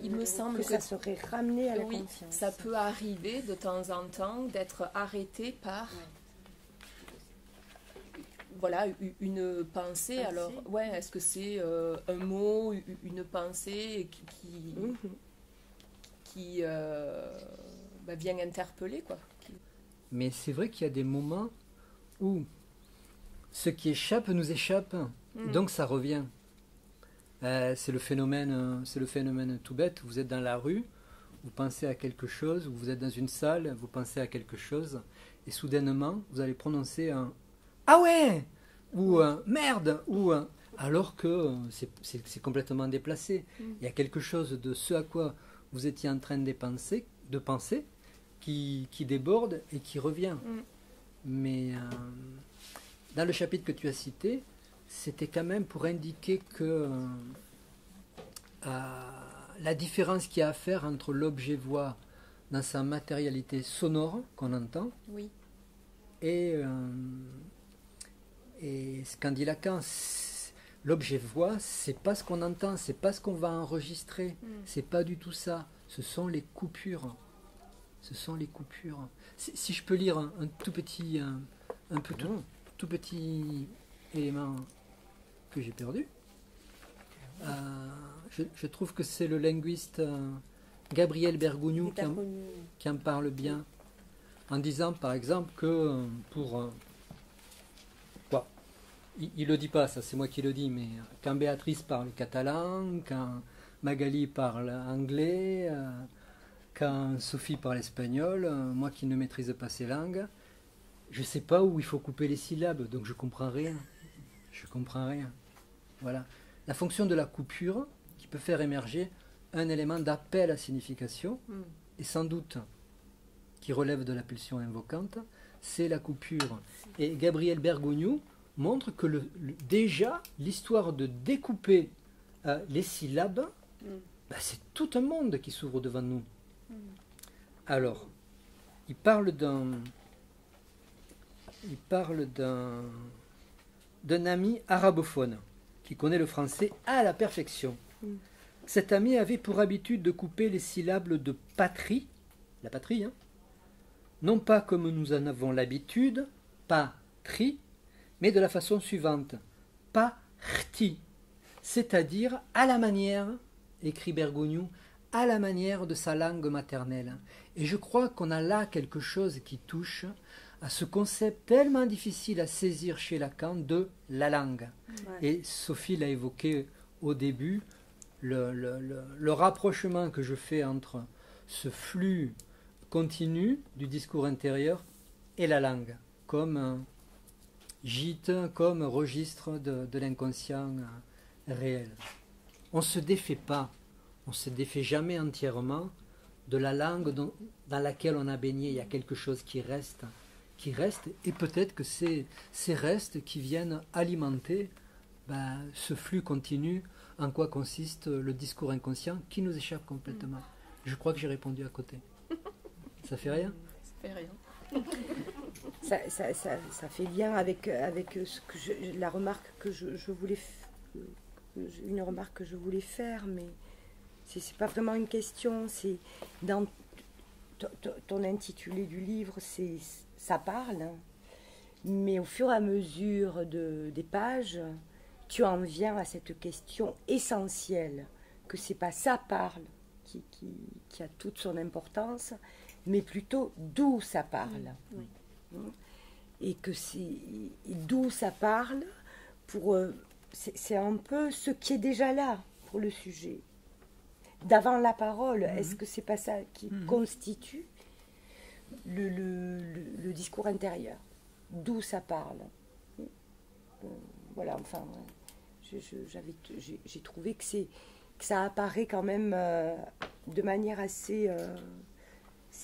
Il me semble que ça serait ramené à la conscience. Ça peut arriver de temps en temps d'être arrêté par voilà, une pensée. Alors, ouais, est-ce que c'est un mot, une pensée qui vient interpeller, quoi. Mais c'est vrai qu'il y a des moments où ce qui échappe nous échappe. Donc ça revient. C'est le phénomène tout bête. Vous êtes dans la rue, vous pensez à quelque chose, ou vous êtes dans une salle, vous pensez à quelque chose, et soudainement, vous allez prononcer un « Ah ouais !» ou un « Merde !» ou un... alors que c'est complètement déplacé. Il y a quelque chose de ce à quoi vous étiez en train de penser qui déborde et qui revient. Mais dans le chapitre que tu as cité, c'était quand même pour indiquer que la différence qu'il y a à faire entre l'objet voix dans sa matérialité sonore qu'on entend, oui, et ce qu'en dit Lacan, l'objet voix, c'est pas ce qu'on entend, c'est pas ce qu'on va enregistrer, c'est pas du tout ça. Ce sont les coupures. Ce sont les coupures. Si je peux lire un tout petit, tout petit élément que j'ai perdu. Je trouve que c'est le linguiste Gabriel Bergogneau qui en parle bien, en disant par exemple que il le dit pas, ça c'est moi qui le dis, mais quand Béatrice parle catalan, quand Magali parle anglais, quand Sophie parle espagnol, moi qui ne maîtrise pas ces langues, je sais pas où il faut couper les syllabes, donc je comprends rien. Je comprends rien. Voilà. La fonction de la coupure, qui peut faire émerger un élément d'appel à signification, et sans doute qui relève de la pulsion invocante, c'est la coupure. Et Gabriel Bergogneau montre que déjà, l'histoire de découper les syllabes, c'est tout un monde qui s'ouvre devant nous. Alors, il parle d'un ami arabophone qui connaît le français à la perfection. Cet ami avait pour habitude de couper les syllabes de patrie, la patrie, non pas comme nous en avons l'habitude, patrie, mais de la façon suivante, parti, c'est-à-dire à la manière, écrit Bergogneau, à la manière de sa langue maternelle. Et je crois qu'on a là quelque chose qui touche à ce concept tellement difficile à saisir chez Lacan de la langue. Ouais. Et Sophie l'a évoqué au début, le rapprochement que je fais entre ce flux continu du discours intérieur et la langue, comme gîte, comme registre de l'inconscient réel. On ne se défait pas, on ne se défait jamais entièrement de la langue dans laquelle on a baigné. Il y a quelque chose qui reste, et peut-être que c'est ces restes qui viennent alimenter ce flux continu en quoi consiste le discours inconscient qui nous échappe complètement. Je crois que j'ai répondu à côté. Ça fait rien? Ça fait rien. Ça fait lien avec ce que la remarque que je voulais une remarque que je voulais faire, mais c'est pas vraiment une question. C'est dans ton intitulé du livre, ça parle, hein, mais au fur et à mesure des pages, tu en viens à cette question essentielle, que c'est pas ça parle qui a toute son importance, mais plutôt d'où ça parle. Oui. Et que c'est d'où ça parle, c'est un peu ce qui est déjà là pour le sujet. D'avant la parole, est-ce que c'est pas ça qui constitue le discours intérieur? D'où ça parle? Voilà, enfin, j'ai trouvé que ça apparaît quand même de manière assez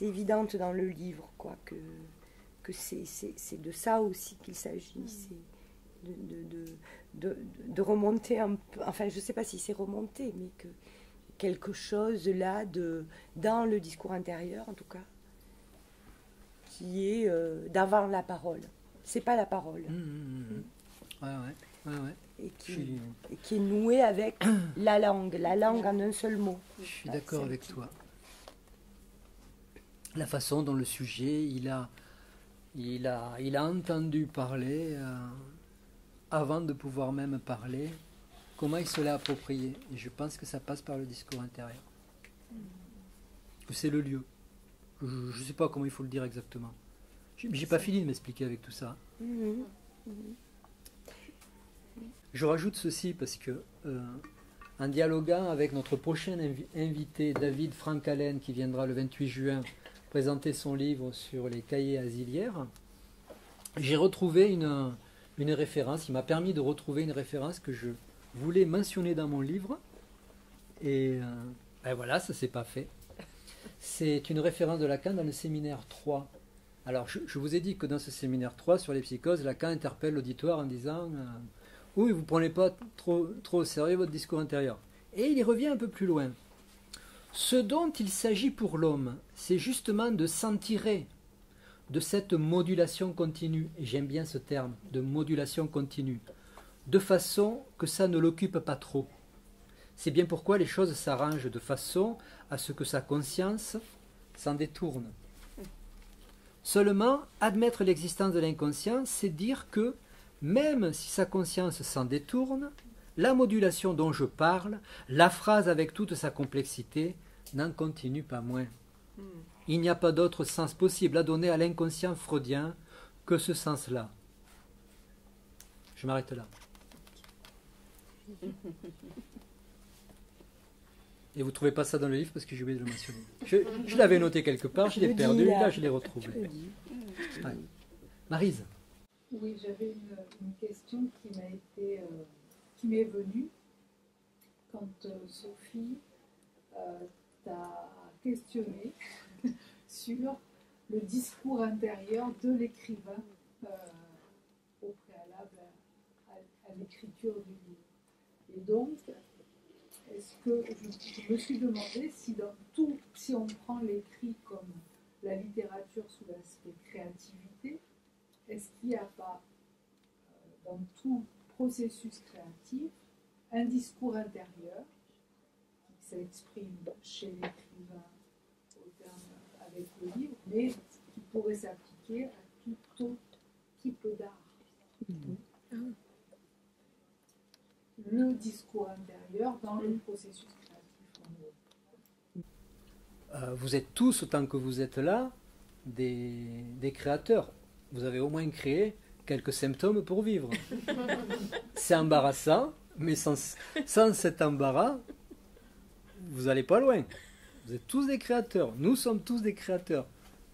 évidente dans le livre, quoi, que c'est de ça aussi qu'il s'agit, c'est de remonter un peu, enfin je ne sais pas si c'est remonter, mais que quelque chose là dans le discours intérieur en tout cas, qui est d'avant la parole. C'est pas la parole. Ouais. Et qui est noué avec la langue en un seul mot. Je suis d'accord avec toi. La façon dont le sujet, il a entendu parler avant de pouvoir même parler, comment il se l'a approprié. Et je pense que ça passe par le discours intérieur. Que c'est le lieu. Je ne sais pas comment il faut le dire exactement. J'ai pas fini de m'expliquer avec tout ça. Je rajoute ceci parce que en dialoguant avec notre prochain invité, David Frank-Allen, qui viendra le 28 juin présenter son livre sur les cahiers asilières, j'ai retrouvé une référence. Il m'a permis de retrouver une référence que je voulais mentionner dans mon livre. Et voilà, ça ne s'est pas fait. C'est une référence de Lacan dans le séminaire 3. Alors, je vous ai dit que dans ce séminaire 3 sur les psychoses, Lacan interpelle l'auditoire en disant oui, vous ne prenez pas trop au sérieux votre discours intérieur. Et il y revient un peu plus loin. Ce dont il s'agit pour l'homme, c'est justement de s'en tirer de cette modulation continue, et j'aime bien ce terme, de modulation continue, de façon que ça ne l'occupe pas trop. C'est bien pourquoi les choses s'arrangent de façon à ce que sa conscience s'en détourne. Seulement, admettre l'existence de l'inconscient, c'est dire que, même si sa conscience s'en détourne, la modulation dont je parle, la phrase avec toute sa complexité, n'en continue pas moins. Il n'y a pas d'autre sens possible à donner à l'inconscient freudien que ce sens-là. Je m'arrête là. Et vous ne trouvez pas ça dans le livre parce que j'ai oublié de le mentionner. Je l'avais noté quelque part, je l'ai perdu, là je l'ai retrouvé. Ouais. Maryse. Oui, j'avais une question qui m'est venue quand Sophie t'a questionné sur le discours intérieur de l'écrivain au préalable à l'écriture du livre. Et donc, est-ce que je me suis demandé si on prend l'écrit comme la littérature sous l'aspect créativité, est-ce qu'il n'y a pas dans tout processus créatif un discours intérieur qui s'exprime chez l'écrivain avec le livre, mais qui pourrait s'appliquer à tout autre type d'art? Le discours intérieur dans le processus créatif. Vous êtes tous, autant que vous êtes là, des créateurs. Vous avez au moins créé quelques symptômes pour vivre. C'est embarrassant, mais sans cet embarras, vous n'allez pas loin. Vous êtes tous des créateurs. Nous sommes tous des créateurs.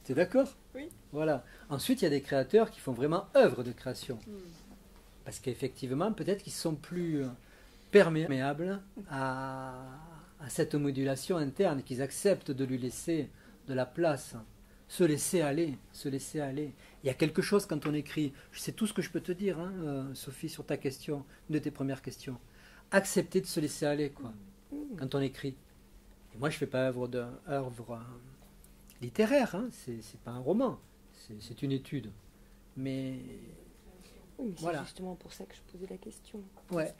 Tu es d'accord? Oui. Voilà. Ensuite, il y a des créateurs qui font vraiment œuvre de création. Parce qu'effectivement, peut-être qu'ils sont plus perméables à à cette modulation interne, qu'ils acceptent de lui laisser de la place, se laisser aller, se laisser aller. Il y a quelque chose quand on écrit, c'est tout ce que je peux te dire, hein, Sophie, sur ta question, une de tes premières questions. Accepter de se laisser aller, quoi, quand on écrit. Et moi, je ne fais pas œuvre littéraire, hein, c'est pas un roman, c'est une étude. Mais Oui, mais voilà. c'est justement pour ça que je posais la question. Ouais.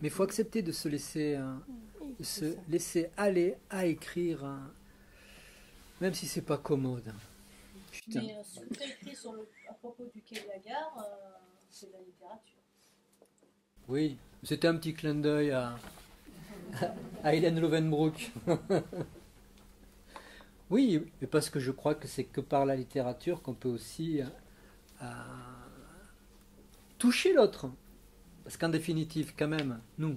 Mais il faut accepter de se laisser, Oui, de c'est se ça. laisser aller à écrire, même si c'est pas commode. Putain. Mais ce que tu as écrit à propos du quai de la gare, c'est de la littérature. Oui, c'était un petit clin d'œil à Hélène Lovenbroek. Oui, mais parce que je crois que c'est que par la littérature qu'on peut aussi toucher l'autre. Parce qu'en définitive, quand même, nous,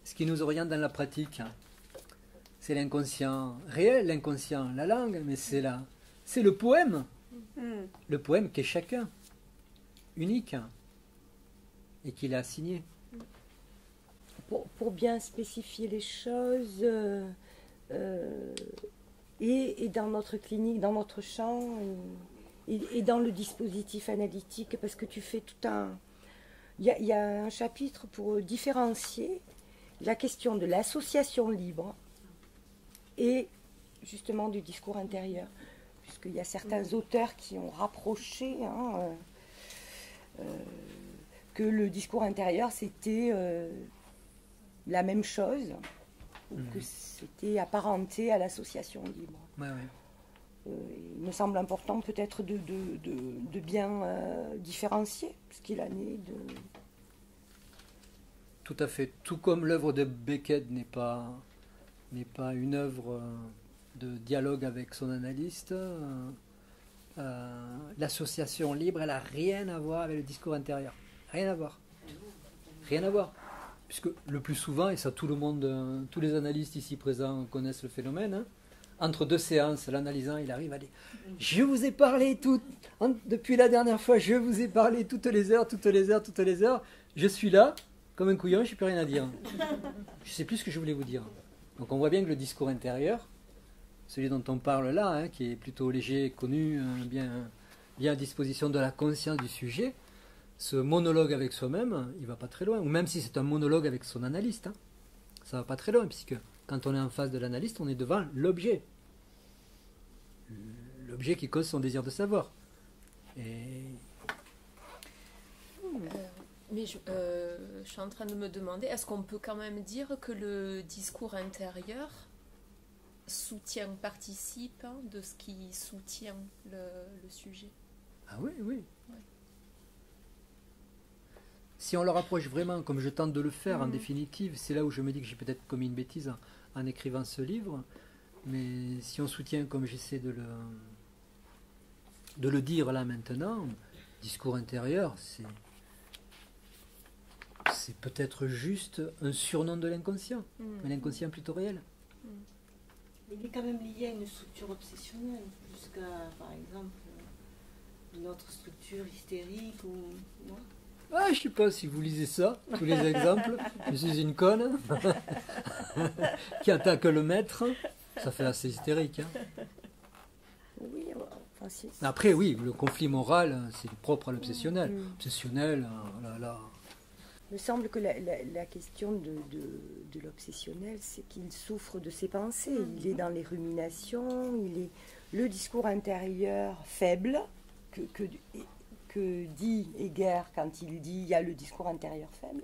ce qui nous oriente dans la pratique, c'est l'inconscient réel, l'inconscient, la langue, mais c'est le poème. Le poème qu'est chacun, unique, et qu'il a signé. Pour bien spécifier les choses, et dans notre clinique, dans notre champ, et dans le dispositif analytique, parce que tu fais tout un... Il y a un chapitre pour différencier la question de l'association libre et justement du discours intérieur, puisqu'il y a certains auteurs qui ont rapproché que le discours intérieur c'était la même chose, ou que c'était apparenté à l'association libre. Ouais, ouais. Il me semble important peut-être de bien différencier ce qu'il en est de... Tout à fait. Tout comme l'œuvre de Beckett n'est pas une œuvre de dialogue avec son analyste, l'association libre, elle n'a rien à voir avec le discours intérieur. Rien à voir. Rien à voir. Puisque le plus souvent, et ça tout le monde, tous les analystes ici présents connaissent le phénomène, hein, entre deux séances, l'analysant, il arrive à dire « Je vous ai parlé depuis la dernière fois, je vous ai parlé toutes les heures, je suis là, comme un couillon, je n'ai plus rien à dire. Je ne sais plus ce que je voulais vous dire. » Donc on voit bien que le discours intérieur, celui dont on parle là, hein, qui est plutôt léger, connu, bien à disposition de la conscience du sujet, ce monologue avec soi-même, il ne va pas très loin. Ou même si c'est un monologue avec son analyste, hein, ça ne va pas très loin, puisque quand on est en face de l'analyste, on est devant l'objet. L'objet qui cause son désir de savoir. Et... Mais je suis en train de me demander, est-ce qu'on peut quand même dire que le discours intérieur participe de ce qui soutient le sujet? Ah oui, oui. Ouais. Si on le rapproche vraiment, comme je tente de le faire en définitive, c'est là où je me dis que j'ai peut-être commis une bêtise en écrivant ce livre, mais si on soutient comme j'essaie de le dire là maintenant, discours intérieur, c'est peut-être juste un surnom de l'inconscient, mais l'inconscient plutôt réel. Il est quand même lié à une structure obsessionnelle, plus qu'à, par exemple, une autre structure hystérique ou... Non ? Ah, je sais pas si vous lisez ça, tous les exemples. Je suis une conne qui attaque le maître. Ça fait assez hystérique. Hein. Oui, enfin, Après, oui, le conflit moral, c'est propre à l'obsessionnel. Obsessionnel, oh là là. Il me semble que la question de l'obsessionnel, c'est qu'il souffre de ses pensées. Il est dans les ruminations, il est le discours intérieur faible que dit Heger quand il dit il y a le discours intérieur faible.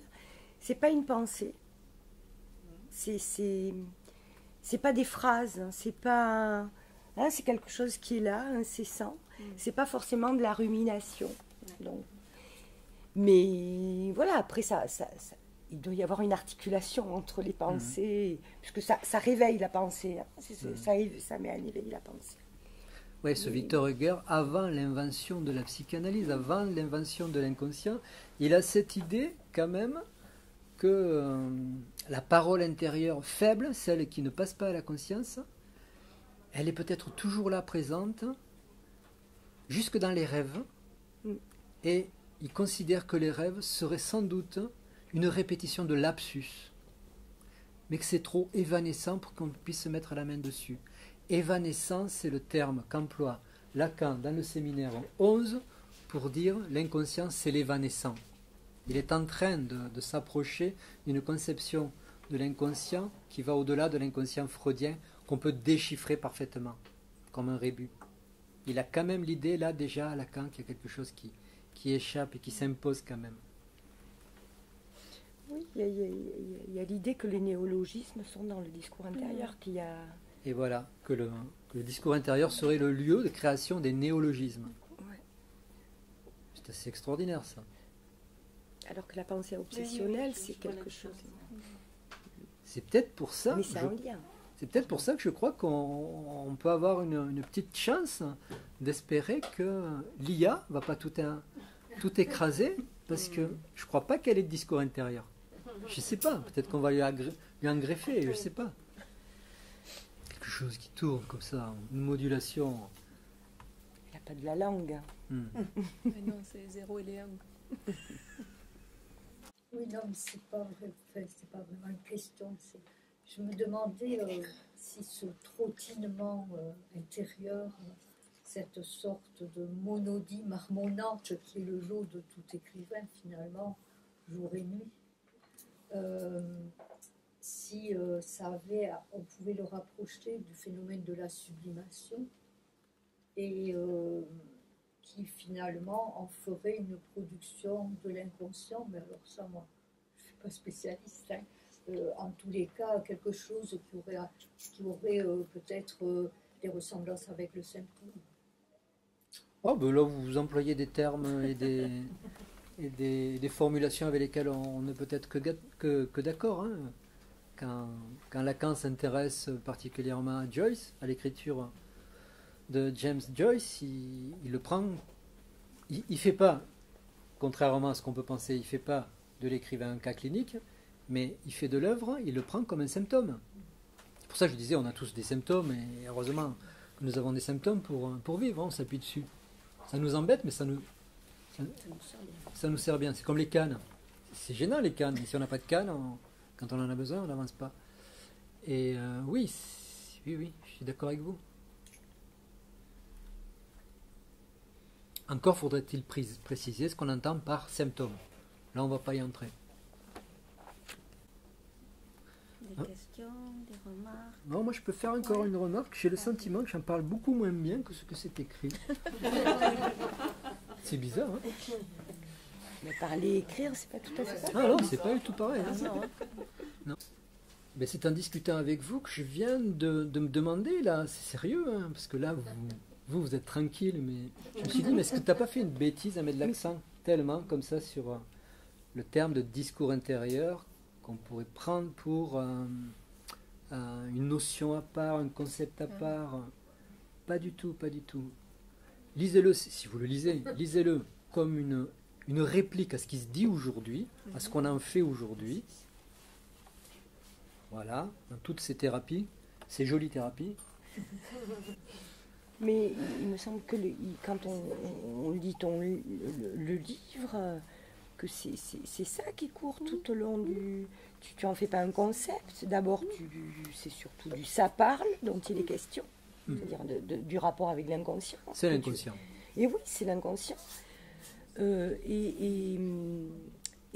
C'est pas une pensée. C'est pas des phrases. C'est pas c'est quelque chose qui est là, incessant. C'est pas forcément de la rumination. Donc. Mais voilà, après, il doit y avoir une articulation entre les pensées, puisque ça réveille la pensée. Hein. Ça met à éveiller la pensée. Oui, ce Victor Heger, avant l'invention de la psychanalyse, avant l'invention de l'inconscient, il a cette idée quand même que la parole intérieure faible, celle qui ne passe pas à la conscience, elle est peut-être toujours là présente, jusque dans les rêves, et il considère que les rêves seraient sans doute une répétition de lapsus. mais que c'est trop évanescent pour qu'on puisse se mettre la main dessus. Évanescent, c'est le terme qu'emploie Lacan dans le séminaire 11 pour dire l'inconscient, c'est l'évanescent. Il est en train de s'approcher d'une conception de l'inconscient qui va au-delà de l'inconscient freudien qu'on peut déchiffrer parfaitement, comme un rébus. Il a quand même l'idée, là, déjà, à Lacan, qu'il y a quelque chose qui échappe et qui s'impose quand même. Oui, il y a l'idée que les néologismes sont dans le discours intérieur, qu'il y a... Et voilà, que le discours intérieur serait le lieu de création des néologismes. Ouais. C'est assez extraordinaire, ça. Alors que la pensée obsessionnelle, c'est quelque chose... C'est peut-être pour ça... Mais c'est un lien. C'est peut-être pour ça que je crois qu'on peut avoir une petite chance d'espérer que l'IA va pas tout écraser, parce que je ne crois pas qu'elle ait de discours intérieur. Je ne sais pas, peut-être qu'on va lui en greffer, je ne sais pas. Quelque chose qui tourne comme ça, une modulation. Il n'y a pas de la langue. Mais non, c'est les 0 et les 1. Oui, non, mais c'est pas vraiment une question. Je me demandais si ce trottinement intérieur, cette sorte de monodie marmonnante qui est le lot de tout écrivain finalement, jour et nuit, si on pouvait le rapprocher du phénomène de la sublimation et qui finalement en ferait une production de l'inconscient. Mais alors ça, moi, je ne suis pas spécialiste, hein. En tous les cas, quelque chose qui aurait peut-être des ressemblances avec le symptôme. Oh, ben là, vous employez des termes et des formulations avec lesquelles on ne peut être que d'accord. Hein. Quand Lacan s'intéresse particulièrement à Joyce, à l'écriture de James Joyce, il le prend. Il ne fait pas, contrairement à ce qu'on peut penser, il ne fait pas de l'écrivain un cas clinique, mais il fait de l'œuvre, il le prend comme un symptôme. C'est pour ça que je disais, on a tous des symptômes, et heureusement que nous avons des symptômes pour vivre, on s'appuie dessus. Ça nous embête, mais ça nous sert bien. C'est comme les cannes. C'est gênant les cannes, mais si on n'a pas de canne, quand on en a besoin, on n'avance pas. Et oui, je suis d'accord avec vous. Encore faudrait-il préciser ce qu'on entend par symptôme. Là, on ne va pas y entrer. Des questions, des remarques? Non, moi je peux faire encore une remarque. J'ai le sentiment que j'en parle beaucoup moins bien que ce que c'est écrit. C'est bizarre, hein? Mais parler et écrire, c'est pas tout à fait pareil. Ah non, c'est pas du tout pareil. Hein. Non. Mais c'est en discutant avec vous que je viens de me demander, là, c'est sérieux, hein, parce que là, vous êtes tranquille, mais je me suis dit, mais est-ce que tu n'as pas fait une bêtise à mettre l'accent tellement comme ça sur le terme de discours intérieur qu'on pourrait prendre pour une notion à part, un concept à part? Pas du tout, pas du tout. Lisez-le, si vous le lisez, lisez-le comme une réplique à ce qui se dit aujourd'hui, à ce qu'on en fait aujourd'hui. Voilà, dans toutes ces thérapies, ces jolies thérapies. Mais il me semble que quand on lit le livre, que c'est ça qui court tout au long du... Tu n'en fais pas un concept. D'abord, c'est surtout du ça parle dont il est question, c'est-à-dire du rapport avec l'inconscient. C'est l'inconscient. Et oui, c'est l'inconscient. Et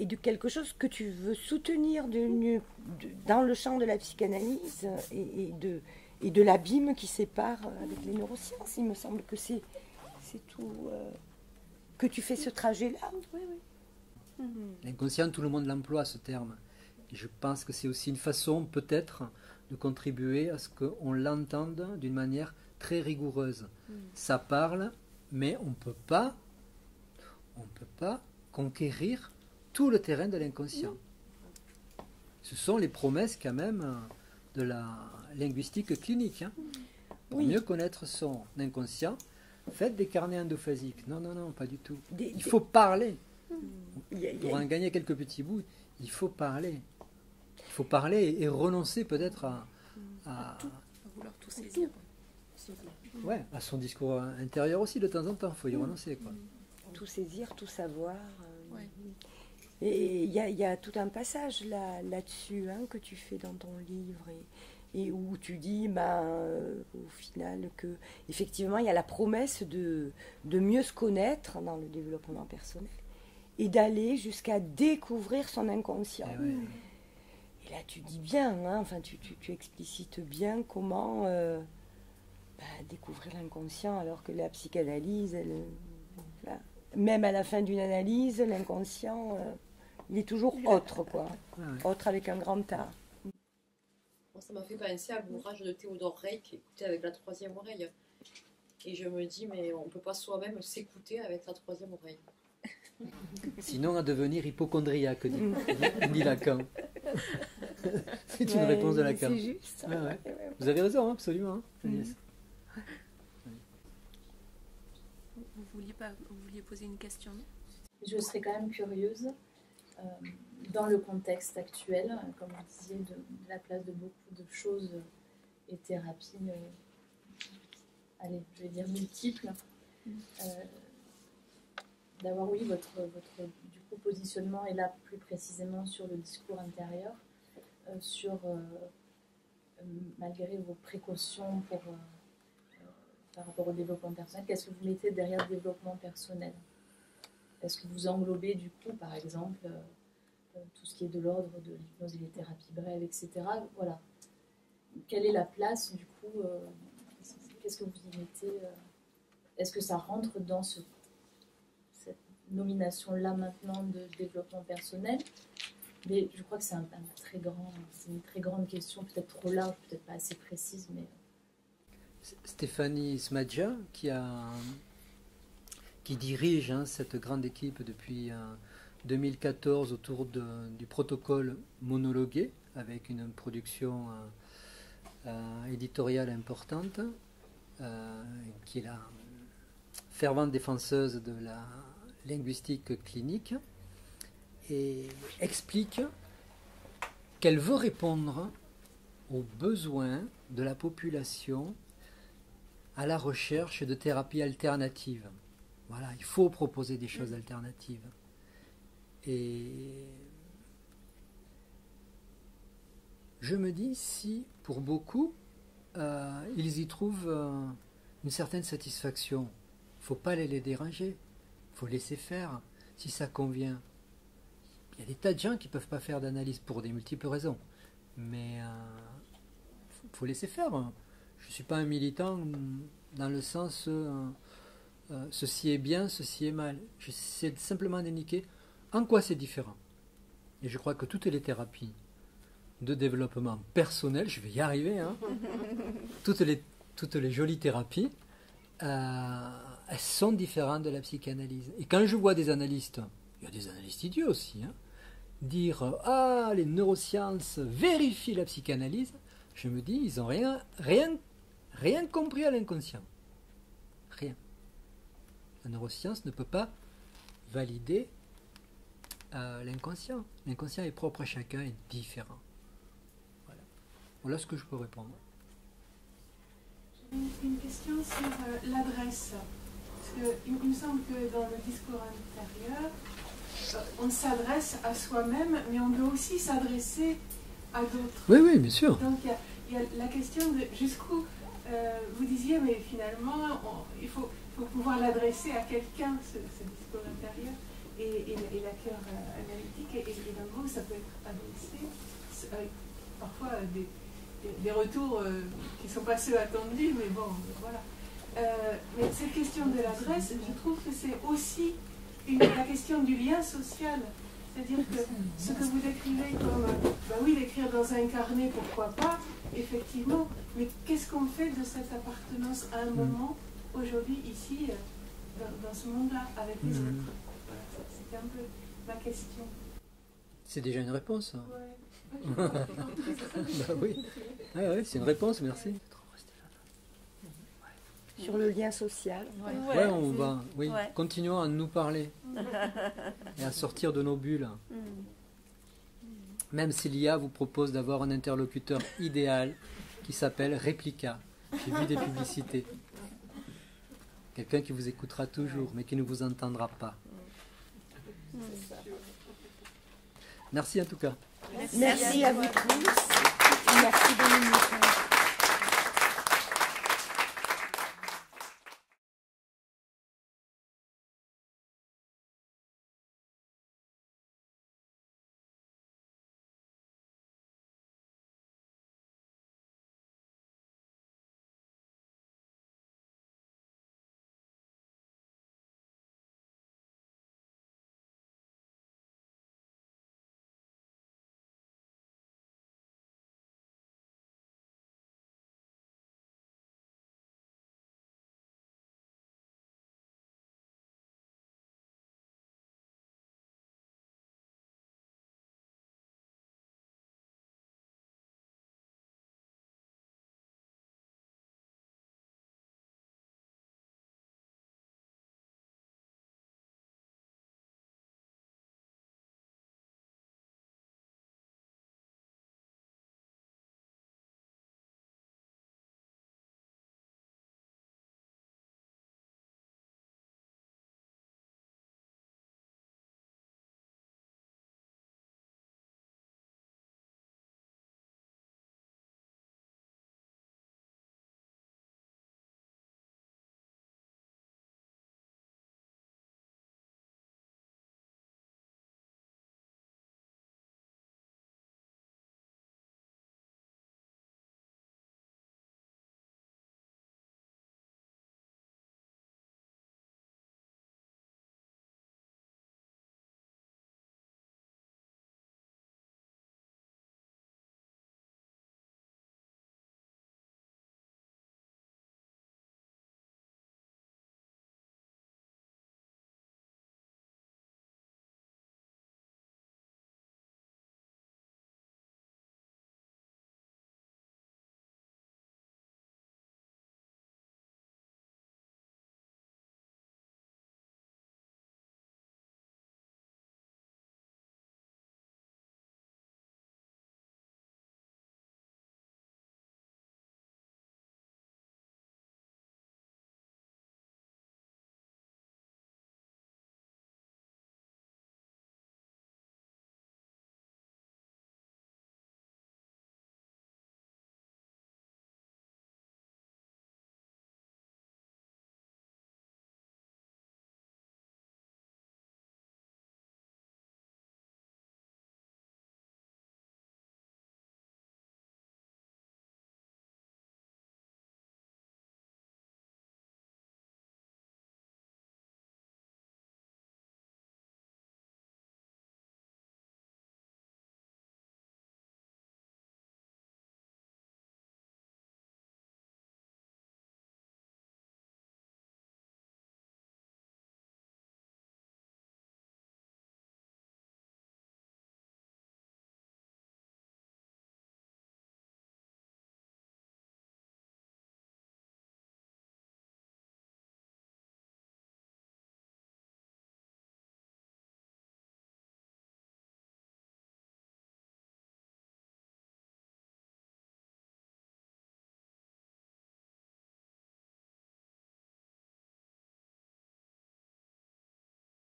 de quelque chose que tu veux soutenir dans le champ de la psychanalyse et de l'abîme qui sépare avec les neurosciences. Il me semble que c'est tout, que tu fais ce trajet-là. Oui, oui. L'inconscient, tout le monde l'emploie, ce terme. Et je pense que c'est aussi une façon, peut-être, de contribuer à ce qu'on l'entende d'une manière très rigoureuse. Ça parle, mais on ne peut pas conquérir tout le terrain de l'inconscient. Ce sont les promesses quand même de la linguistique clinique. Hein. Pour mieux connaître son inconscient, faites des carnets endophasiques. Non, non, non, pas du tout. Il faut parler. Pour en gagner quelques petits bouts, il faut parler. Il faut parler et renoncer peut-être à vouloir tout saisir. Ouais, à son discours intérieur aussi de temps en temps. Il faut y renoncer, quoi. Tout saisir, tout savoir. Et il y a tout un passage là-dessus hein, que tu fais dans ton livre et où tu dis au final que effectivement il y a la promesse de mieux se connaître dans le développement personnel et d'aller jusqu'à découvrir son inconscient. Et là tu dis bien, hein, enfin tu explicites bien comment découvrir l'inconscient alors que la psychanalyse, même à la fin d'une analyse, l'inconscient, il est toujours autre, quoi. Autre avec un grand A. Ça m'a fait penser à l'ouvrage de Théodore Reik, Écouter avec la troisième oreille. Et je me dis, mais on ne peut pas soi-même s'écouter avec la troisième oreille. Sinon, à devenir hypocondriaque, dit Lacan. C'est une réponse de Lacan. C'est juste. Vous avez raison, hein, absolument. Hein, Agnès. Vous vouliez poser une question? Je serais quand même curieuse, dans le contexte actuel, comme vous disiez, de la place de beaucoup de choses et thérapies, allez, je vais dire multiples, d'avoir, oui, votre du coup, positionnement est là plus précisément sur le discours intérieur, malgré vos précautions par rapport au développement personnel, qu'est-ce que vous mettez derrière le développement personnel? Est-ce que vous englobez du coup, par exemple, tout ce qui est de l'ordre de l'hypnose et les thérapies brèves, etc. Voilà. Quelle est la place du coup qu'est-ce que vous y mettez Est-ce que ça rentre dans cette nomination-là maintenant de développement personnel? Mais je crois que c'est une très grande question, peut-être trop large, peut-être pas assez précise, mais... Stéphanie Smadja, qui dirige cette grande équipe depuis 2014 autour du protocole monologué, avec une production éditoriale importante, qui est la fervente défenseuse de la linguistique clinique, et explique qu'elle veut répondre aux besoins de la population à la recherche de thérapies alternatives. Voilà, il faut proposer des choses alternatives. Et je me dis si, pour beaucoup, ils y trouvent une certaine satisfaction. Il ne faut pas les déranger. Il faut laisser faire si ça convient. Il y a des tas de gens qui ne peuvent pas faire d'analyse pour des multiples raisons. Mais il faut laisser faire. Je ne suis pas un militant dans le sens ceci est bien, ceci est mal. J'essaie simplement d'indiquer en quoi c'est différent. Et je crois que toutes les thérapies de développement personnel, je vais y arriver, hein, toutes les jolies thérapies, elles sont différentes de la psychanalyse. Et quand je vois des analystes, il y a des analystes idiots aussi, hein, dire « Ah, les neurosciences vérifient la psychanalyse », je me dis, ils n'ont rien compris à l'inconscient. Rien. La neuroscience ne peut pas valider l'inconscient. L'inconscient est propre à chacun et différent. Voilà ce que je peux répondre. Une question sur l'adresse. Parce qu'il me semble que dans le discours intérieur, on s'adresse à soi-même, mais on peut aussi s'adresser à d'autres. Oui, bien sûr. Donc il y a la question de jusqu'où vous disiez, mais finalement, il faut pouvoir l'adresser à quelqu'un, ce discours intérieur, et la cœur analytique, et d'un coup, ça peut être adressé avec parfois des retours qui ne sont pas ceux attendus, mais bon, voilà. Mais cette question de l'adresse, je trouve que c'est aussi la question du lien social. C'est-à-dire que ce que vous décrivez comme, oui, l'écrire dans un carnet, pourquoi pas, effectivement, mais qu'est-ce qu'on fait de cette appartenance à un moment, aujourd'hui, ici, dans ce monde-là, avec les autres? Voilà, c'était un peu ma question. C'est déjà une réponse. Hein. Ouais. Oui, c'est une réponse, merci. Sur le lien social. On va. Oui, continuons à nous parler et à sortir de nos bulles. Même si l'IA vous propose d'avoir un interlocuteur idéal qui s'appelle Replica. J'ai vu des publicités. Quelqu'un qui vous écoutera toujours, mais qui ne vous entendra pas. Merci en tout cas. Merci à vous tous. Merci Dominique.